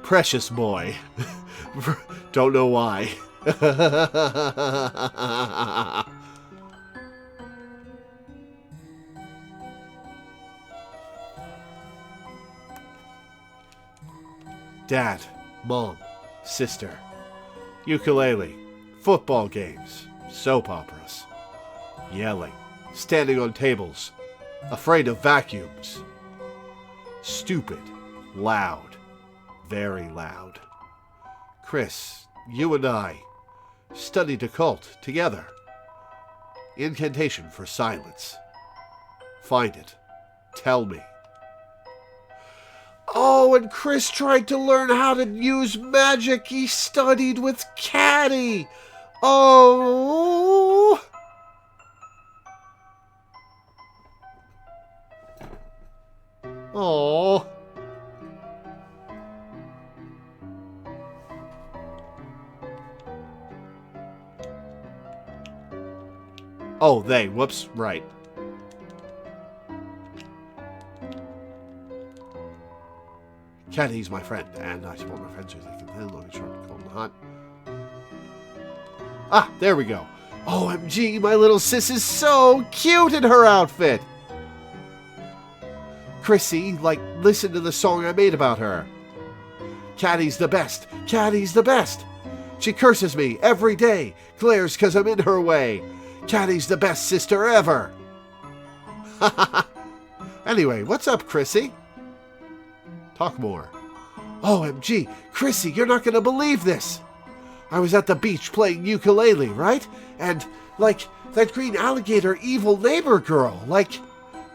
Precious boy. Don't know why. Dad, Mom, sister, ukulele, football games, soap operas, yelling, standing on tables, afraid of vacuums, stupid, loud, very loud, Chris, you and I studied occult together. Incantation for silence. Find it. Tell me. Oh, and Chris tried to learn how to use magic. He studied with Caddy. Oh. Oh. Oh, they. Whoops. Right. Caddy's my friend, and I support my friends so they can tell long and short, cold and hot. Ah, there we go. OMG, my little sis is so cute in her outfit. Chrissy, listen to the song I made about her. Caddy's the best. Caddy's the best. She curses me every day. Glares 'cause I'm in her way. Caddy's the best sister ever. Anyway, what's up, Chrissy? Talk more. OMG, Chrissy, you're not going to believe this. I was at the beach playing ukulele, right? And, that green alligator evil neighbor girl,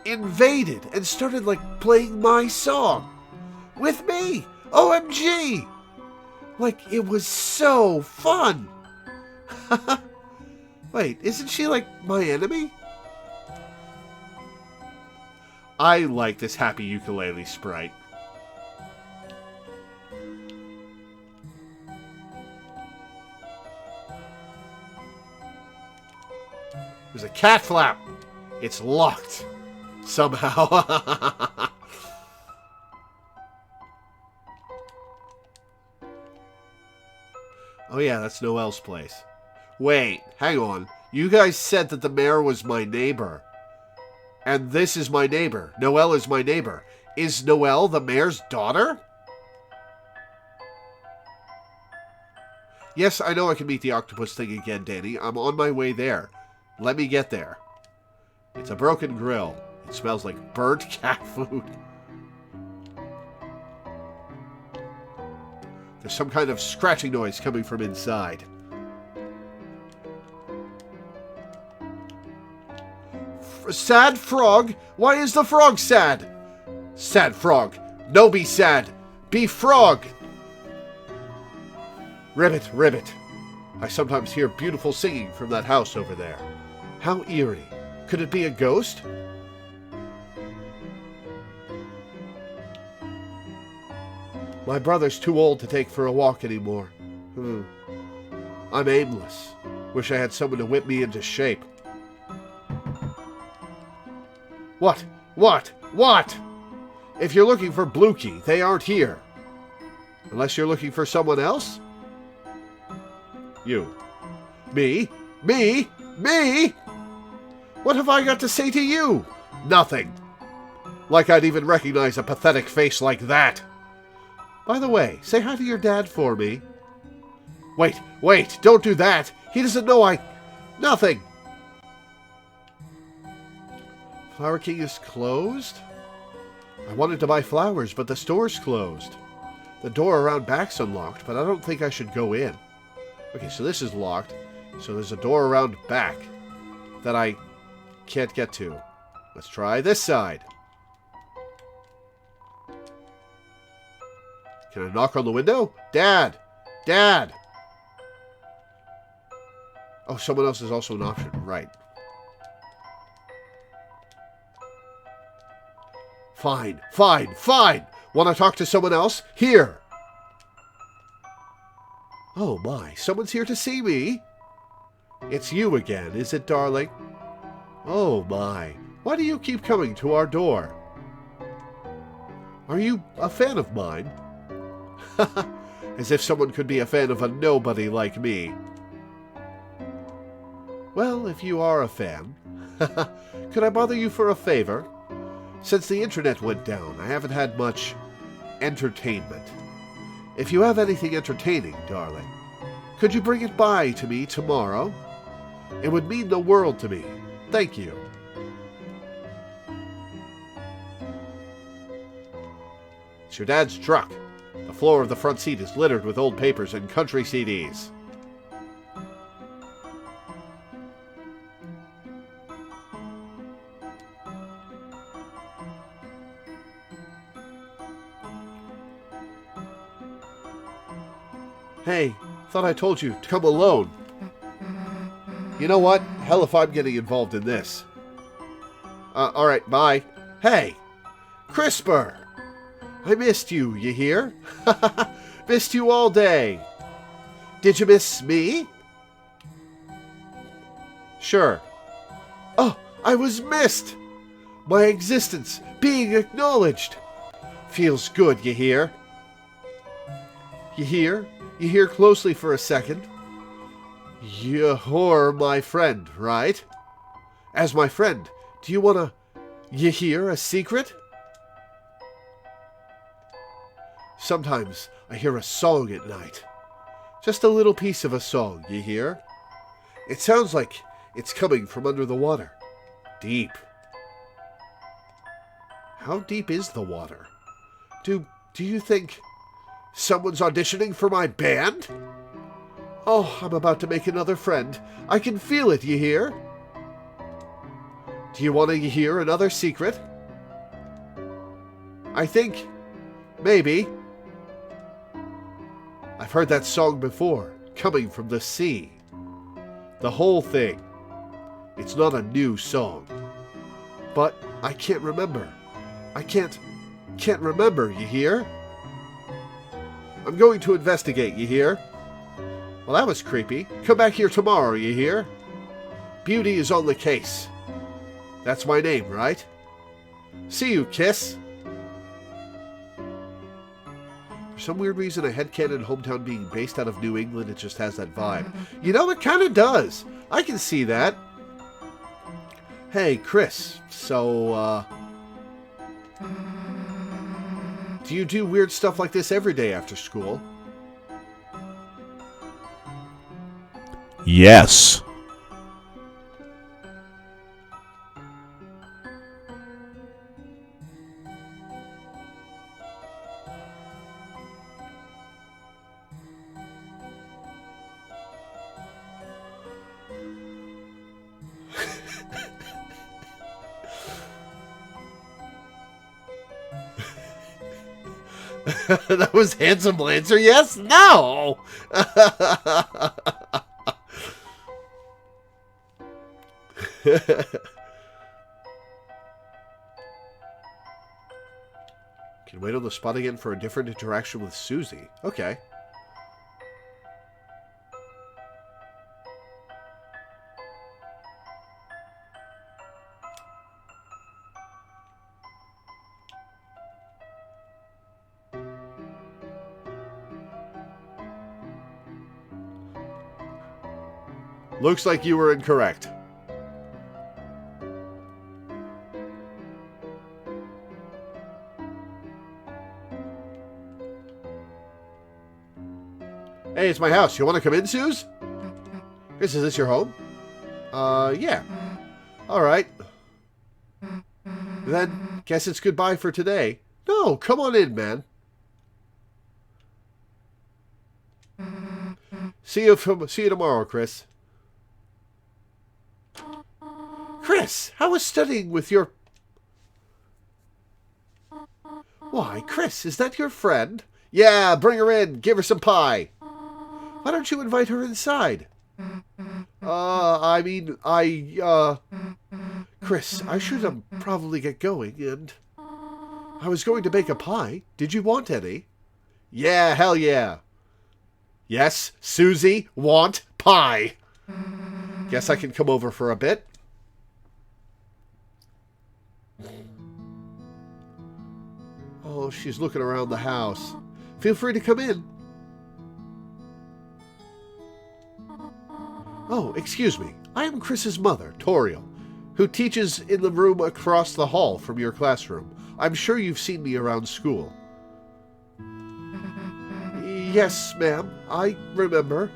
invaded and started, playing my song. With me. OMG. It was so fun. Wait, isn't she, my enemy? I like this happy ukulele sprite. There's a cat flap. It's locked. Somehow. Oh yeah, that's Noelle's place. Wait, hang on. You guys said that the mayor was my neighbor. And this is my neighbor. Noelle is my neighbor. Is Noelle the mayor's daughter? Yes, I know I can meet the octopus thing again, Danny. I'm on my way there. Let me get there. It's a broken grill. It smells like burnt cat food. There's some kind of scratching noise coming from inside. Sad frog? Why is the frog sad? Sad frog. No be sad. Be frog. Ribbit, ribbit. I sometimes hear beautiful singing from that house over there. How eerie. Could it be a ghost? My brother's too old to take for a walk anymore. I'm aimless. Wish I had someone to whip me into shape. What? What? What? If you're looking for Blukey, they aren't here. Unless you're looking for someone else? You. Me? Me? Me? What have I got to say to you? Nothing. Like I'd even recognize a pathetic face like that. By the way, say hi to your dad for me. Wait, wait, don't do that. He doesn't know Nothing. Flower King is closed? I wanted to buy flowers, but the store's closed. The door around back's unlocked, but I don't think I should go in. Okay, so this is locked. So there's a door around back that I can't get to. Let's try this side. Can I knock on the window? Dad! Dad! Oh, someone else is also an option. Right. Fine, fine, fine! Want to talk to someone else? Here! Oh my, someone's here to see me. It's you again, is it, darling? Oh my, why do you keep coming to our door? Are you a fan of mine? As if someone could be a fan of a nobody like me. Well, if you are a fan, could I bother you for a favor? Since the internet went down, I haven't had much entertainment. If you have anything entertaining, darling, could you bring it by to me tomorrow? It would mean the world to me. Thank you. It's your dad's truck. The floor of the front seat is littered with old papers and country CDs. Hey, thought I told you to come alone. You know what? Hell if I'm getting involved in this. Alright, bye. Hey! Crisper! I missed you, you hear? Missed you all day. Did you miss me? Sure. Oh, I was missed! My existence being acknowledged. Feels good, you hear? You hear? You hear closely for a second. You're my friend, right? As my friend, do you want you hear a secret? Sometimes I hear a song at night. Just a little piece of a song, you hear? It sounds like it's coming from under the water. Deep. How deep is the water? Do you think someone's auditioning for my band? Oh, I'm about to make another friend. I can feel it, you hear? Do you want to hear another secret? I think, maybe. I've heard that song before, coming from the sea. The whole thing. It's not a new song. But I can't remember. I can't remember, you hear? I'm going to investigate, you hear? Well, that was creepy. Come back here tomorrow, you hear? Beauty is on the case. That's my name, right? See you, Kiss. For some weird reason, a headcanon hometown being based out of New England, it just has that vibe. You know, it kind of does. I can see that. Hey, Chris, so, do you do weird stuff like this every day after school? Yes. That was handsome answer. Yes, no. Can wait on the spot again for a different interaction with Susie. Okay. Looks like you were incorrect. Hey, it's my house. You want to come in, Suze? Chris, is this your home? Yeah. Alright. Then, guess it's goodbye for today. No, come on in, man. See you tomorrow, Chris. Chris, how was studying with your... Why, Chris, is that your friend? Yeah, bring her in. Give her some pie. Why don't you invite her inside? Chris, I should probably get going, and... I was going to bake a pie. Did you want any? Yeah, hell yeah. Yes, Susie, want pie. Guess I can come over for a bit. Oh, she's looking around the house. Feel free to come in. Oh, excuse me. I am Chris's mother, Toriel, who teaches in the room across the hall from your classroom. I'm sure you've seen me around school. Yes, ma'am. I remember.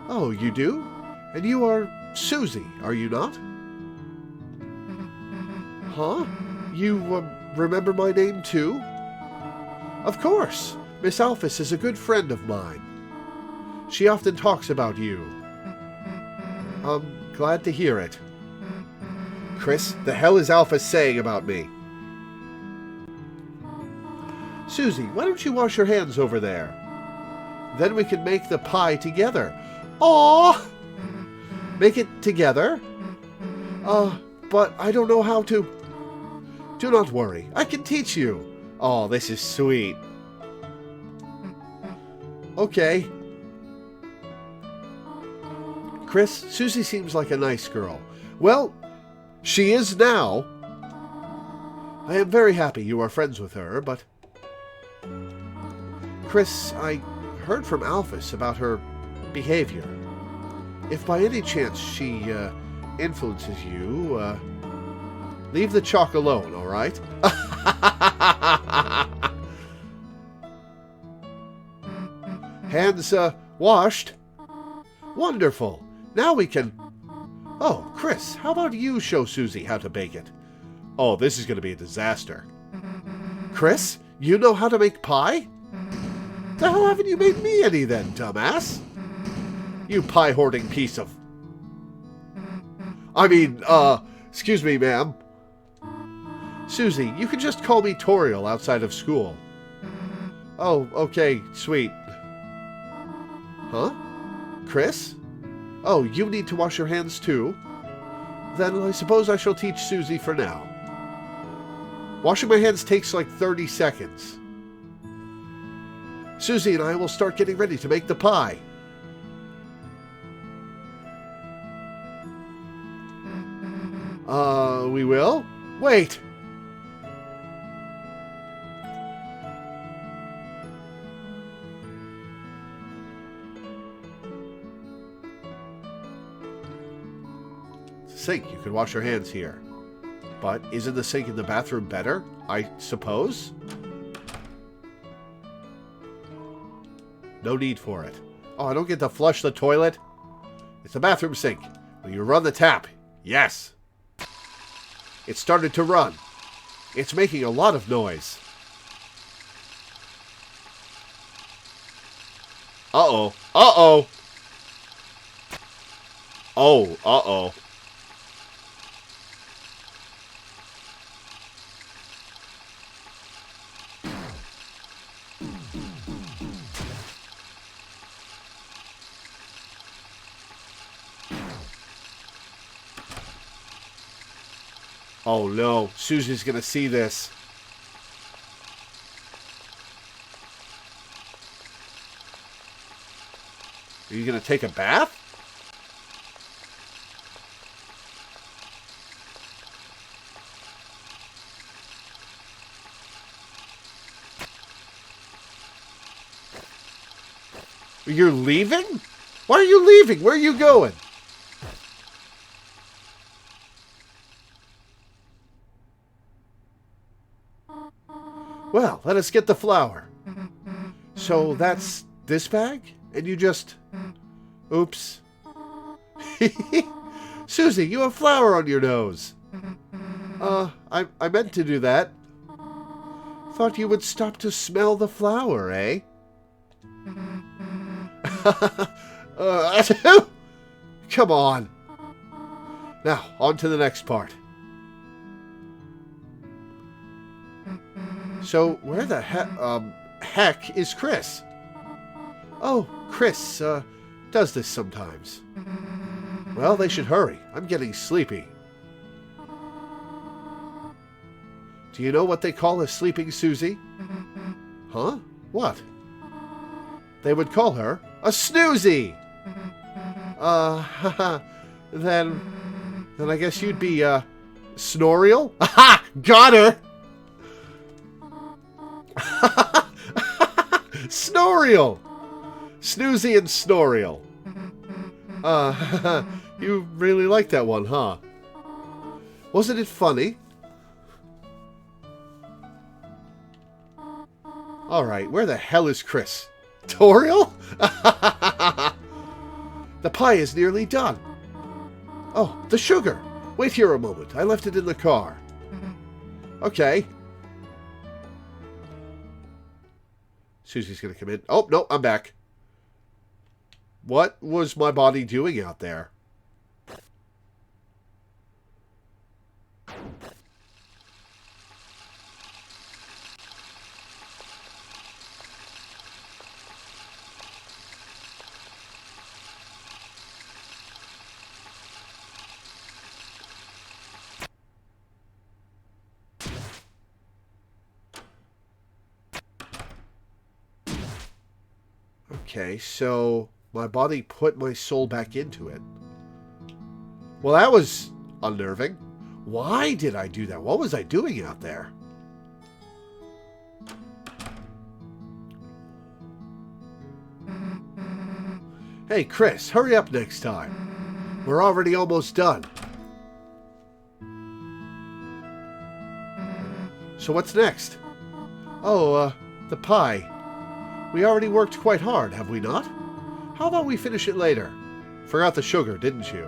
Oh, you do? And you are Susie, are you not? Huh? You remember my name, too? Of course. Miss Alphys is a good friend of mine. She often talks about you. I'm glad to hear it. Chris, the hell is Alphys saying about me? Susie, why don't you wash your hands over there? Then we can make the pie together. Aww! Make it together? But I don't know how to. Do not worry, I can teach you. Oh, this is sweet. Okay. Chris, Susie seems like a nice girl. Well, she is now. I am very happy you are friends with her, but... Chris, I heard from Alphys about her behavior. If by any chance she influences you, leave the chalk alone, all right? Hands washed? Wonderful. Now we can... Oh, Chris, how about you show Susie how to bake it? Oh, this is going to be a disaster. Chris, you know how to make pie? The hell haven't you made me any then, dumbass? You pie-hoarding piece of... excuse me, ma'am. Susie, you can just call me Toriel outside of school. Oh, okay, sweet. Huh? Chris? Oh, you need to wash your hands too? Then I suppose I shall teach Susie for now. Washing my hands takes like 30 seconds. Susie and I will start getting ready to make the pie. We will? Wait! Sink. You can wash your hands here. But isn't the sink in the bathroom better? I suppose? No need for it. Oh, I don't get to flush the toilet? It's a bathroom sink. Will you run the tap? Yes. It started to run. It's making a lot of noise. Uh-oh. Uh-oh. Oh, uh-oh. Oh no, Susie's gonna see this. Are you gonna take a bath? You're leaving? Why are you leaving? Where are you going? Well, let us get the flour. So that's this bag? And you just... Oops. Susie, you have flour on your nose. I meant to do that. Thought you would stop to smell the flour, eh? Come on. Now, on to the next part. So, where the heck is Chris? Oh, Chris, does this sometimes. Well, they should hurry. I'm getting sleepy. Do you know what they call a sleeping Susie? Huh? What? They would call her a snoozy! Then I guess you'd be, Snoriel? Aha! Got her! Snoriel! Snoozy and Snoriel. You really like that one, huh? Wasn't it funny? Alright, where the hell is Chris? Toriel? The pie is nearly done. Oh, the sugar. Wait here a moment. I left it in the car. Okay. Susie's going to come in. Oh, no, I'm back. What was my body doing out there? Okay, so my body put my soul back into it. Well, that was unnerving. Why did I do that? What was I doing out there? Hey, Chris, hurry up next time. We're already almost done. So what's next? Oh, the pie. We already worked quite hard, have we not? How about we finish it later? Forgot the sugar, didn't you?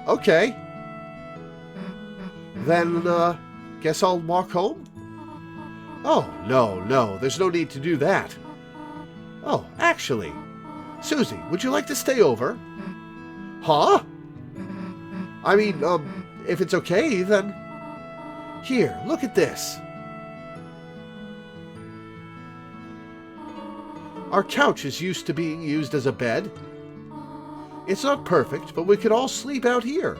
Okay. Then, guess I'll walk home? Oh, no, there's no need to do that. Oh, actually, Susie, would you like to stay over? Huh? I mean, if it's okay, then... Here, look at this. Our couch is used to being used as a bed. It's not perfect, but we could all sleep out here.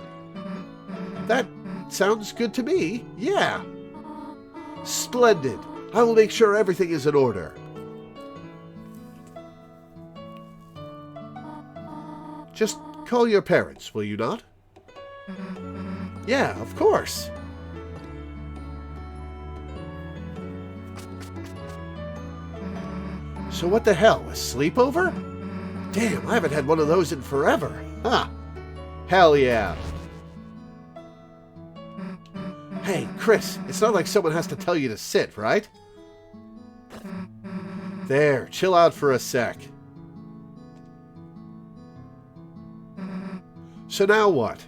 That sounds good to me. Yeah. Splendid. I will make sure everything is in order. Just call your parents, will you not? Yeah, of course. So what the hell, a sleepover? Damn, I haven't had one of those in forever. Huh. Hell yeah. Hey, Chris, it's not like someone has to tell you to sit, right? There, chill out for a sec. So now what?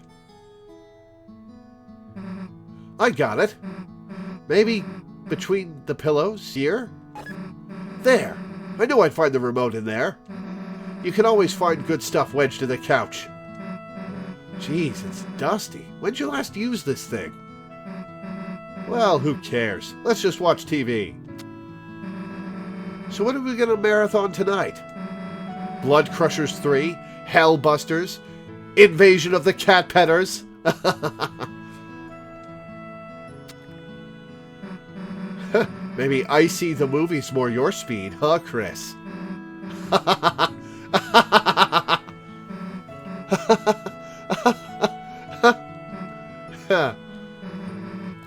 I got it. Maybe between the pillows here? There. I knew I'd find the remote in there. You can always find good stuff wedged in the couch. Jeez, it's dusty. When'd you last use this thing? Well, who cares? Let's just watch TV. So what are we going to marathon tonight? Blood Crushers 3? Hellbusters? Invasion of the Cat Petters? Maybe Icy the movie's more your speed, huh, Chris?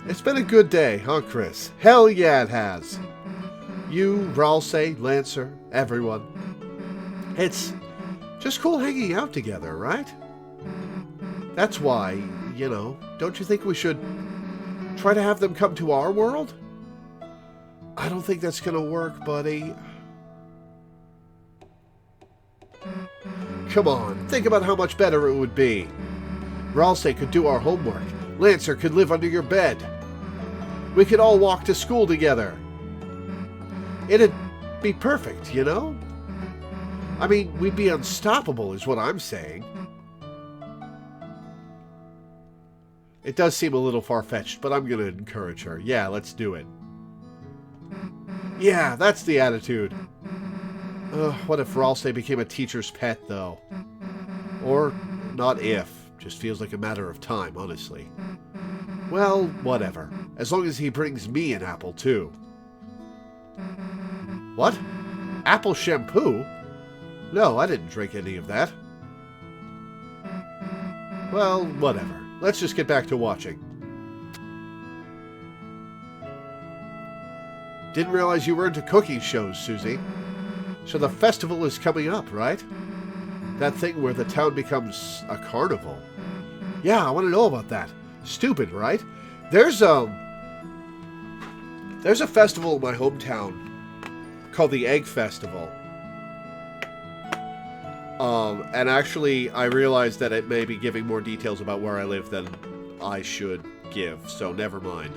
It's been a good day, huh, Chris? Hell yeah, it has. You, Ralsei, Lancer, everyone. It's just cool hanging out together, right? That's why, you know, don't you think we should try to have them come to our world? I don't think that's gonna work, buddy. Come on, think about how much better it would be. Ralsei could do our homework. Lancer could live under your bed. We could all walk to school together. It'd be perfect, you know? I mean, we'd be unstoppable is what I'm saying. It does seem a little far-fetched, but I'm gonna encourage her. Yeah, let's do it. Yeah, that's the attitude. What if Ralsei became a teacher's pet, though? Or not if. Just feels like a matter of time, honestly. Well, whatever. As long as he brings me an apple, too. What? Apple shampoo? No, I didn't drink any of that. Well, whatever. Let's just get back to watching. Didn't realize you were into cooking shows, Susie. So the festival is coming up, right? That thing where the town becomes a carnival. Yeah, I want to know about that. Stupid, right? There's a festival in my hometown called the Egg Festival. And actually, I realized that it may be giving more details about where I live than I should give, so never mind.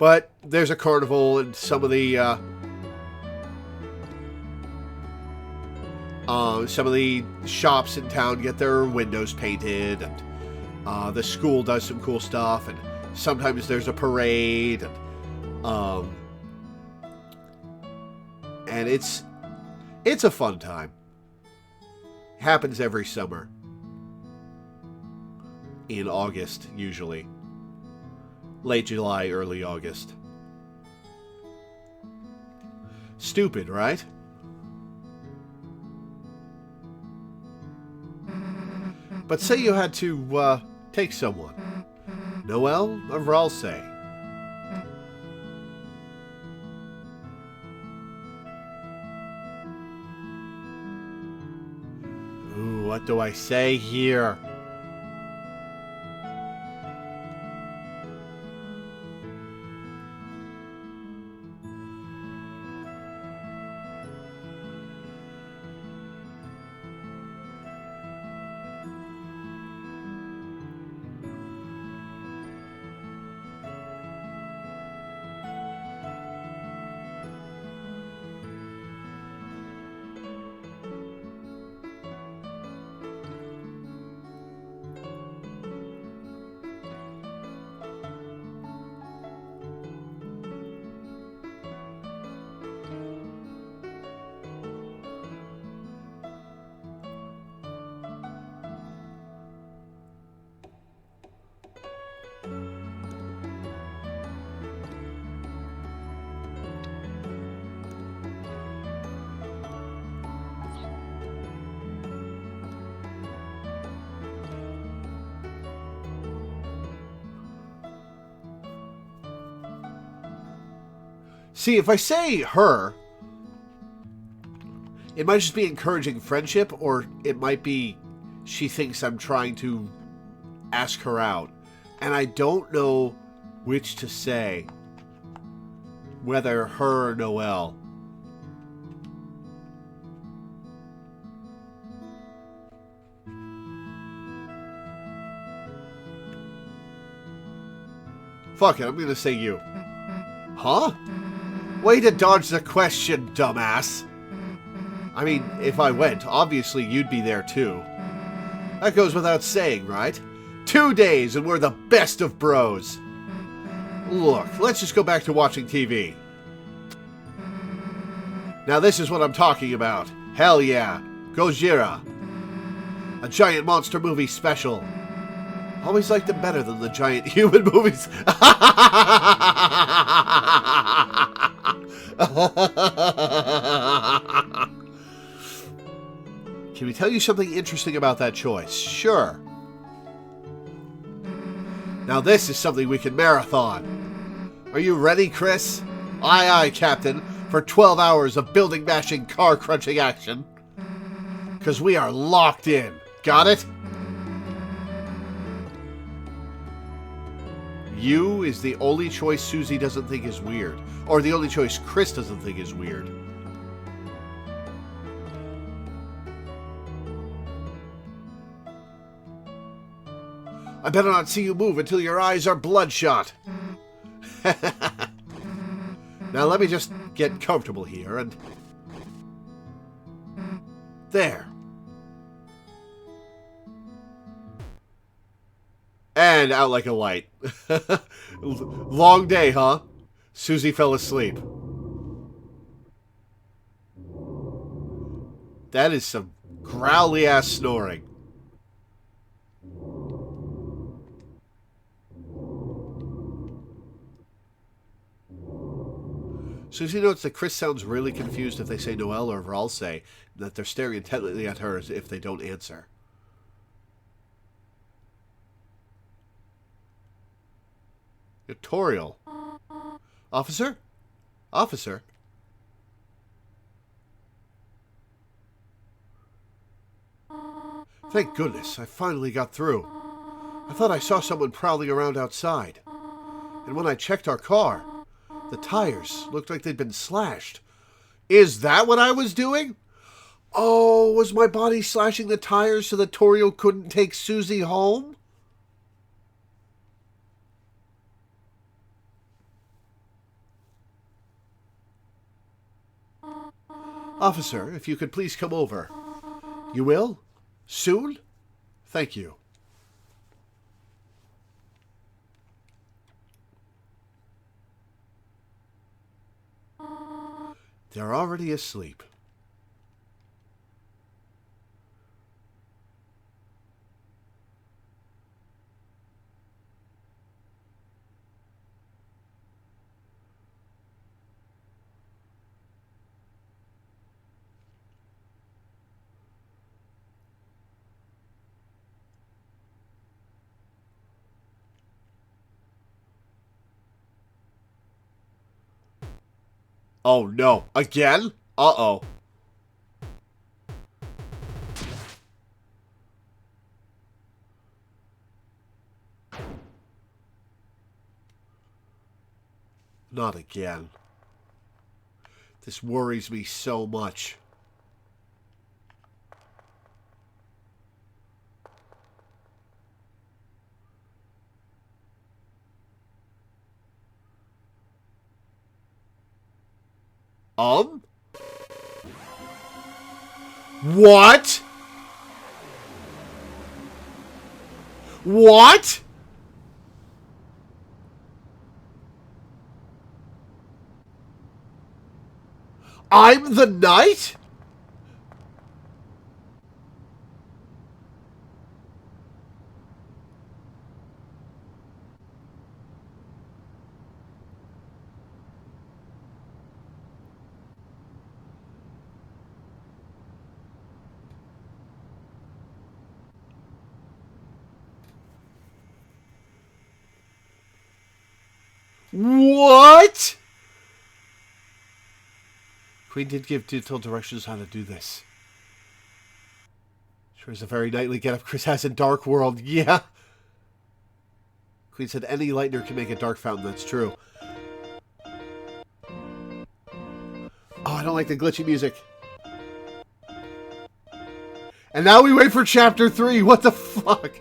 But there's a carnival, and some of the shops in town get their windows painted, and the school does some cool stuff, and sometimes there's a parade, and it's a fun time. Happens every summer. In August, usually. Late July, early August. Stupid, right? But say you had to take someone. Noel or Vralse? Ooh, what do I say here? See, if I say her, it might just be encouraging friendship, or it might be she thinks I'm trying to ask her out. And I don't know which to say, whether her or Noel. Fuck it, I'm gonna say you. Huh? Way to dodge the question, dumbass. I mean, if I went, obviously you'd be there too. That goes without saying, right? 2 days and we're the best of bros. Look, let's just go back to watching TV. Now this is what I'm talking about. Hell yeah. Gojira. A giant monster movie special. Always liked them better than the giant human movies. Can we tell you something interesting about that choice? Sure. Now this is something we can marathon. Are you ready, Chris? Aye, aye, Captain. For 12 hours of building-mashing, car-crunching action. Because we are locked in. Got it? You is the only choice Susie doesn't think is weird. Or the only choice Chris doesn't think is weird. I better not see you move until your eyes are bloodshot. Now let me just get comfortable here and... There. And out like a light. Long day, huh? Susie fell asleep. That is some growly-ass snoring. Susie notes that Chris sounds really confused if they say Noel or Vralse, and that they're staring intently at her as if they don't answer. Tutorial. Officer? Officer? Thank goodness, I finally got through. I thought I saw someone prowling around outside. And when I checked our car, the tires looked like they'd been slashed. Is that what I was doing? Oh, was my body slashing the tires so that Toriel couldn't take Susie home? Officer, if you could please come over. You will? Soon? Thank you. They're already asleep. Oh no, again? Uh-oh. Not again. This worries me so much. What? What? I'm the knight? What? Queen did give detailed directions how to do this. Sure is a very knightly get-up Chris has in Dark World. Yeah. Queen said any lightener can make a dark fountain. That's true. Oh, I don't like the glitchy music. And now we wait for Chapter 3. What the fuck?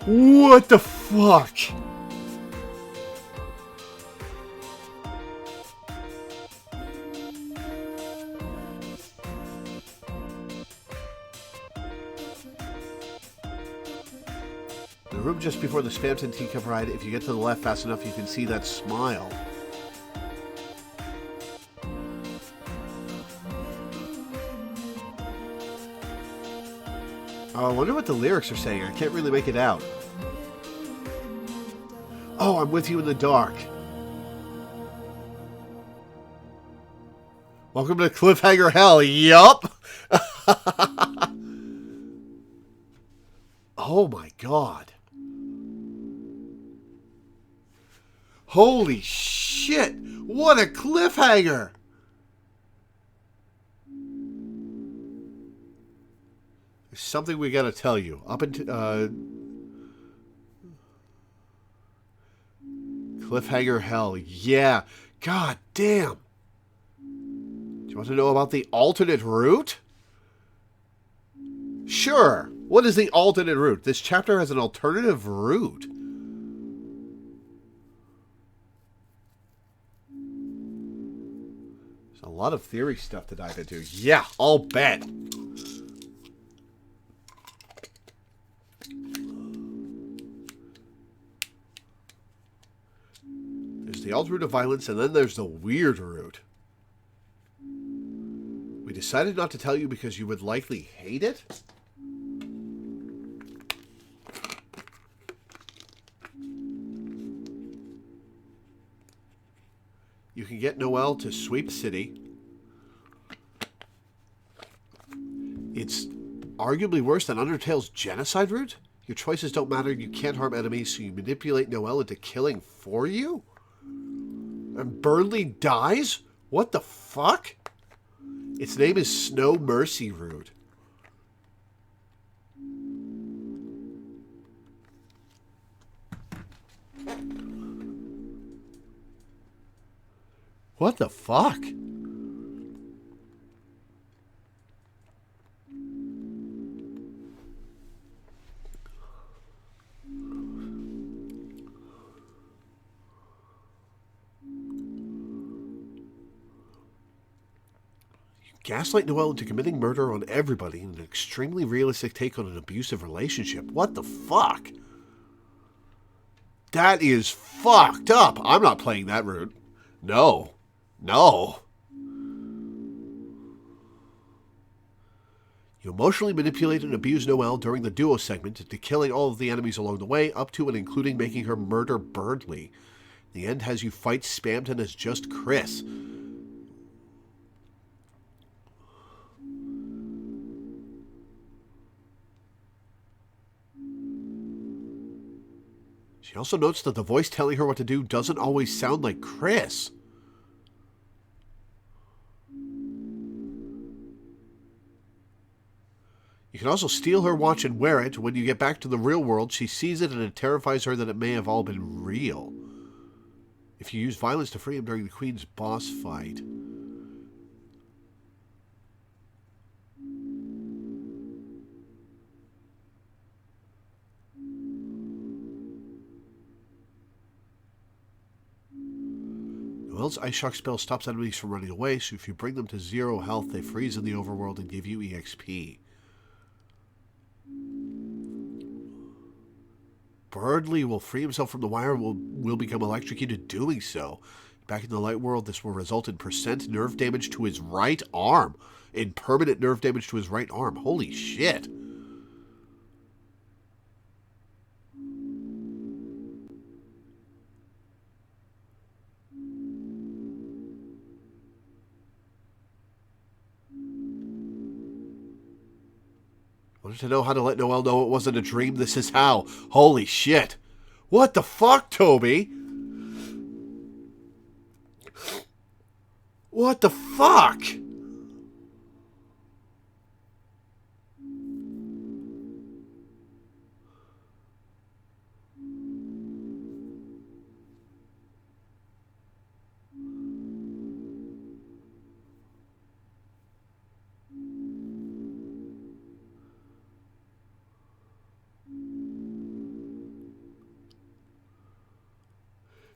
What the fuck? The room just before the Spamton teacup ride, if you get to the left fast enough, you can see that smile. Oh, I wonder what the lyrics are saying. I can't really make it out. Oh, I'm with you in the dark. Welcome to Cliffhanger Hell. Yup. Oh my god. Holy shit. What a cliffhanger. There's something we gotta tell you. Up until Cliffhanger Hell. Yeah. God damn. Do you want to know about the alternate route? Sure. What is the alternate route? This chapter has an alternative route. There's a lot of theory stuff to dive into. Yeah, I'll bet. There's the alt route of violence, and then there's the weird route. We decided not to tell you because you would likely hate it? You can get Noelle to sweep the city. It's arguably worse than Undertale's genocide route? Your choices don't matter, you can't harm enemies, so you manipulate Noelle into killing for you? And Burnley dies? What the fuck? Its name is Snow Mercy Route. What the fuck? Gaslight Noelle into committing murder on everybody in an extremely realistic take on an abusive relationship. What the fuck? That is fucked up. I'm not playing that route. No. No. You emotionally manipulate and abuse Noelle during the duo segment into killing all of the enemies along the way, up to and including making her murder Birdley. The end has you fight Spamton as just Chris. She also notes that the voice telling her what to do doesn't always sound like Chris. You can also steal her watch and wear it. When you get back to the real world, she sees it and it terrifies her that it may have all been real. If you use violence to free him during the Queen's boss fight. Noelle's Ice Shock spell stops enemies from running away, so if you bring them to 0 health, they freeze in the overworld and give you EXP. Birdley will free himself from the wire and will become electrocuted doing so. Back in the light world, this will result in percent nerve damage to his right arm. In permanent nerve damage to his right arm. Holy shit. Wanted to know how to let Noelle know it wasn't a dream. This is how. Holy shit. What the fuck, Toby? What the fuck?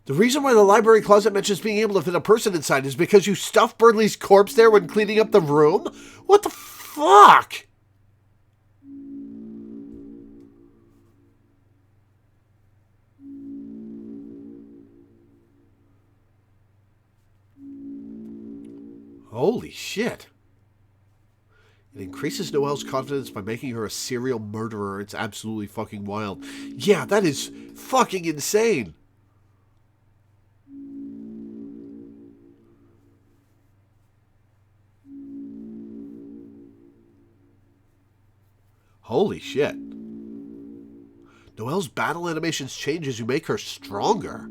The reason why the library closet mentions being able to fit a person inside is because you stuffed Birdley's corpse there when cleaning up the room? What the fuck? Holy shit. It increases Noelle's confidence by making her a serial murderer. It's absolutely fucking wild. Yeah, that is fucking insane. Holy shit. Noelle's battle animations change as you make her stronger.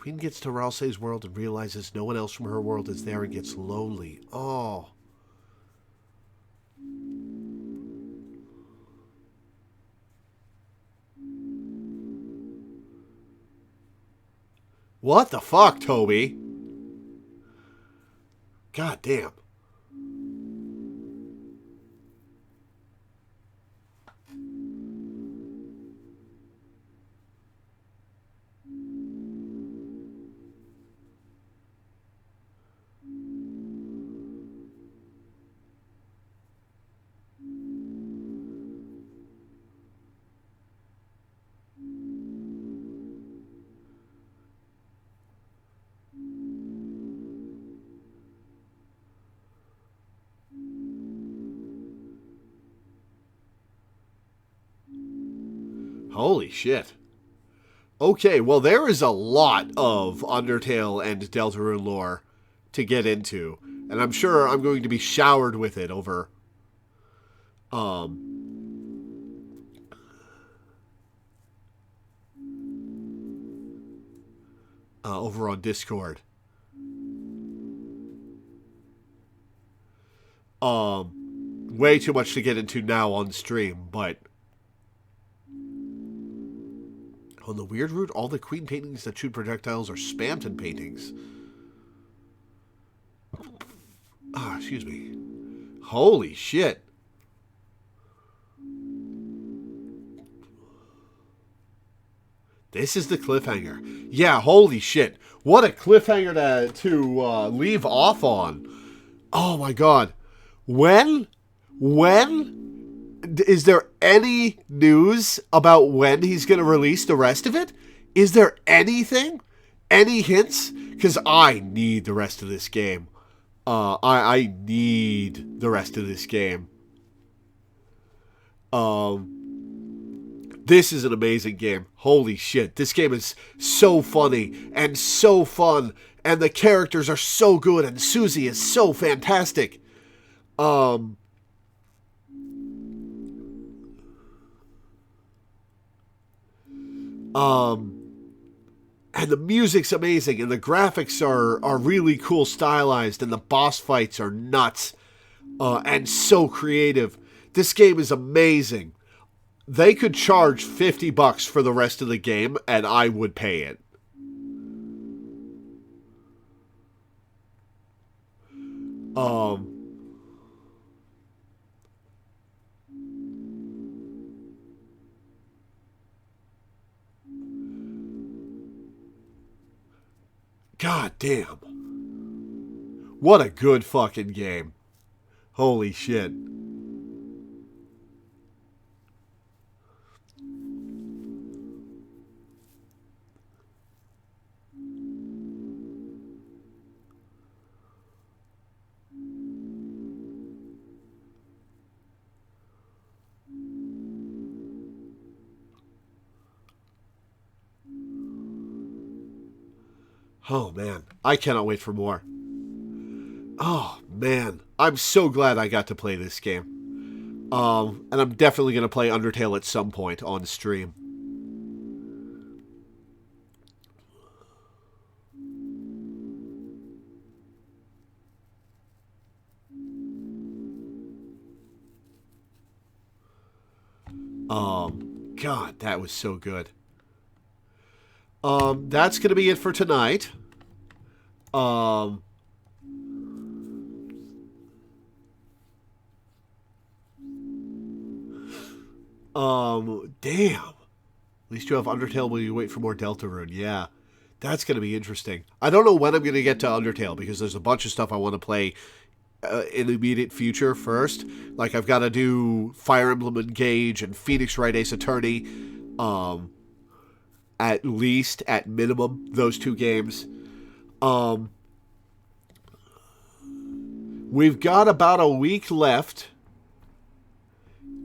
Queen gets to Ralsei's world and realizes no one else from her world is there and gets lonely. Oh. What the fuck, Toby? God damn. Holy shit. Okay, well, there is a lot of Undertale and Deltarune lore to get into, and I'm sure I'm going to be showered with it over over on Discord. way too much to get into now on stream, but on the weird route, all the queen paintings that shoot projectiles are Spamton paintings. Ah, excuse me. Holy shit. This is the cliffhanger. Yeah, holy shit. What a cliffhanger to leave off on. Oh my god. When is there any news about when he's going to release the rest of it? Is there anything? Any hints? Because I need the rest of this game. I need the rest of this game. This is an amazing game. Holy shit. This game is so funny and so fun. And the characters are so good. And Susie is so fantastic. And the music's amazing. And the graphics are really cool stylized. And the boss fights are nuts. And so creative. This game is amazing. They could charge $50 for the rest of the game, and I would pay it. God damn. What a good fucking game. Holy shit. Oh, man. I cannot wait for more. Oh, man. I'm so glad I got to play this game. And I'm definitely going to play Undertale at some point on stream. God, that was so good. That's going to be it for tonight. Damn. At least you have Undertale while you wait for more Deltarune. Yeah. That's going to be interesting. I don't know when I'm going to get to Undertale because there's a bunch of stuff I want to play in the immediate future first. Like, I've got to do Fire Emblem Engage and Phoenix Wright Ace Attorney. At least, at minimum, those two games. We've got about a week left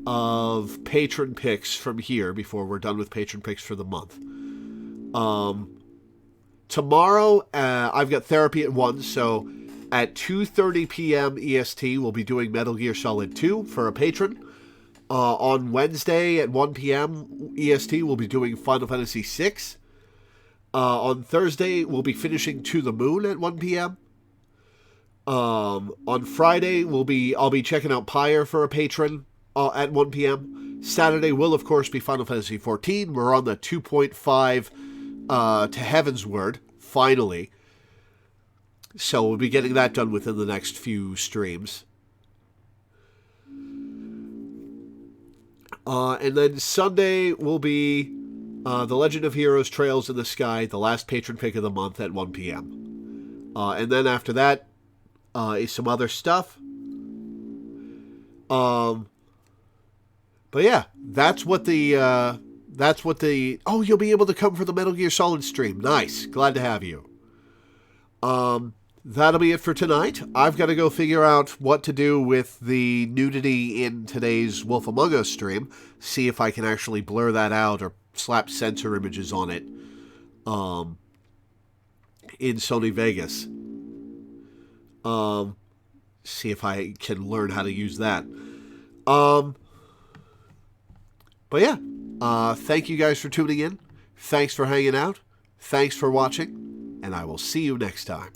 of patron picks from here before we're done with patron picks for the month. Tomorrow, I've got therapy at 1, so at 2:30 p.m. EST, we'll be doing Metal Gear Solid 2 for a patron. On Wednesday at 1 p.m. EST, we'll be doing Final Fantasy VI. On Thursday, we'll be finishing To the Moon at 1 p.m. On Friday, I'll be checking out Pyre for a patron at 1 p.m. Saturday will, of course, be Final Fantasy XIV. We're on the 2.5 to Heaven's Word, finally. So we'll be getting that done within the next few streams. And then Sunday will be The Legend of Heroes Trails in the Sky, the last patron pick of the month at 1 p.m. And then after that is some other stuff. But yeah, that's what the... Oh, you'll be able to come for the Metal Gear Solid stream. Nice. Glad to have you. That'll be it for tonight. I've got to go figure out what to do with the nudity in today's Wolf Among Us stream. See if I can actually blur that out or slap censor images on it in Sony Vegas. See if I can learn how to use that. But yeah, thank you guys for tuning in. Thanks for hanging out. Thanks for watching. And I will see you next time.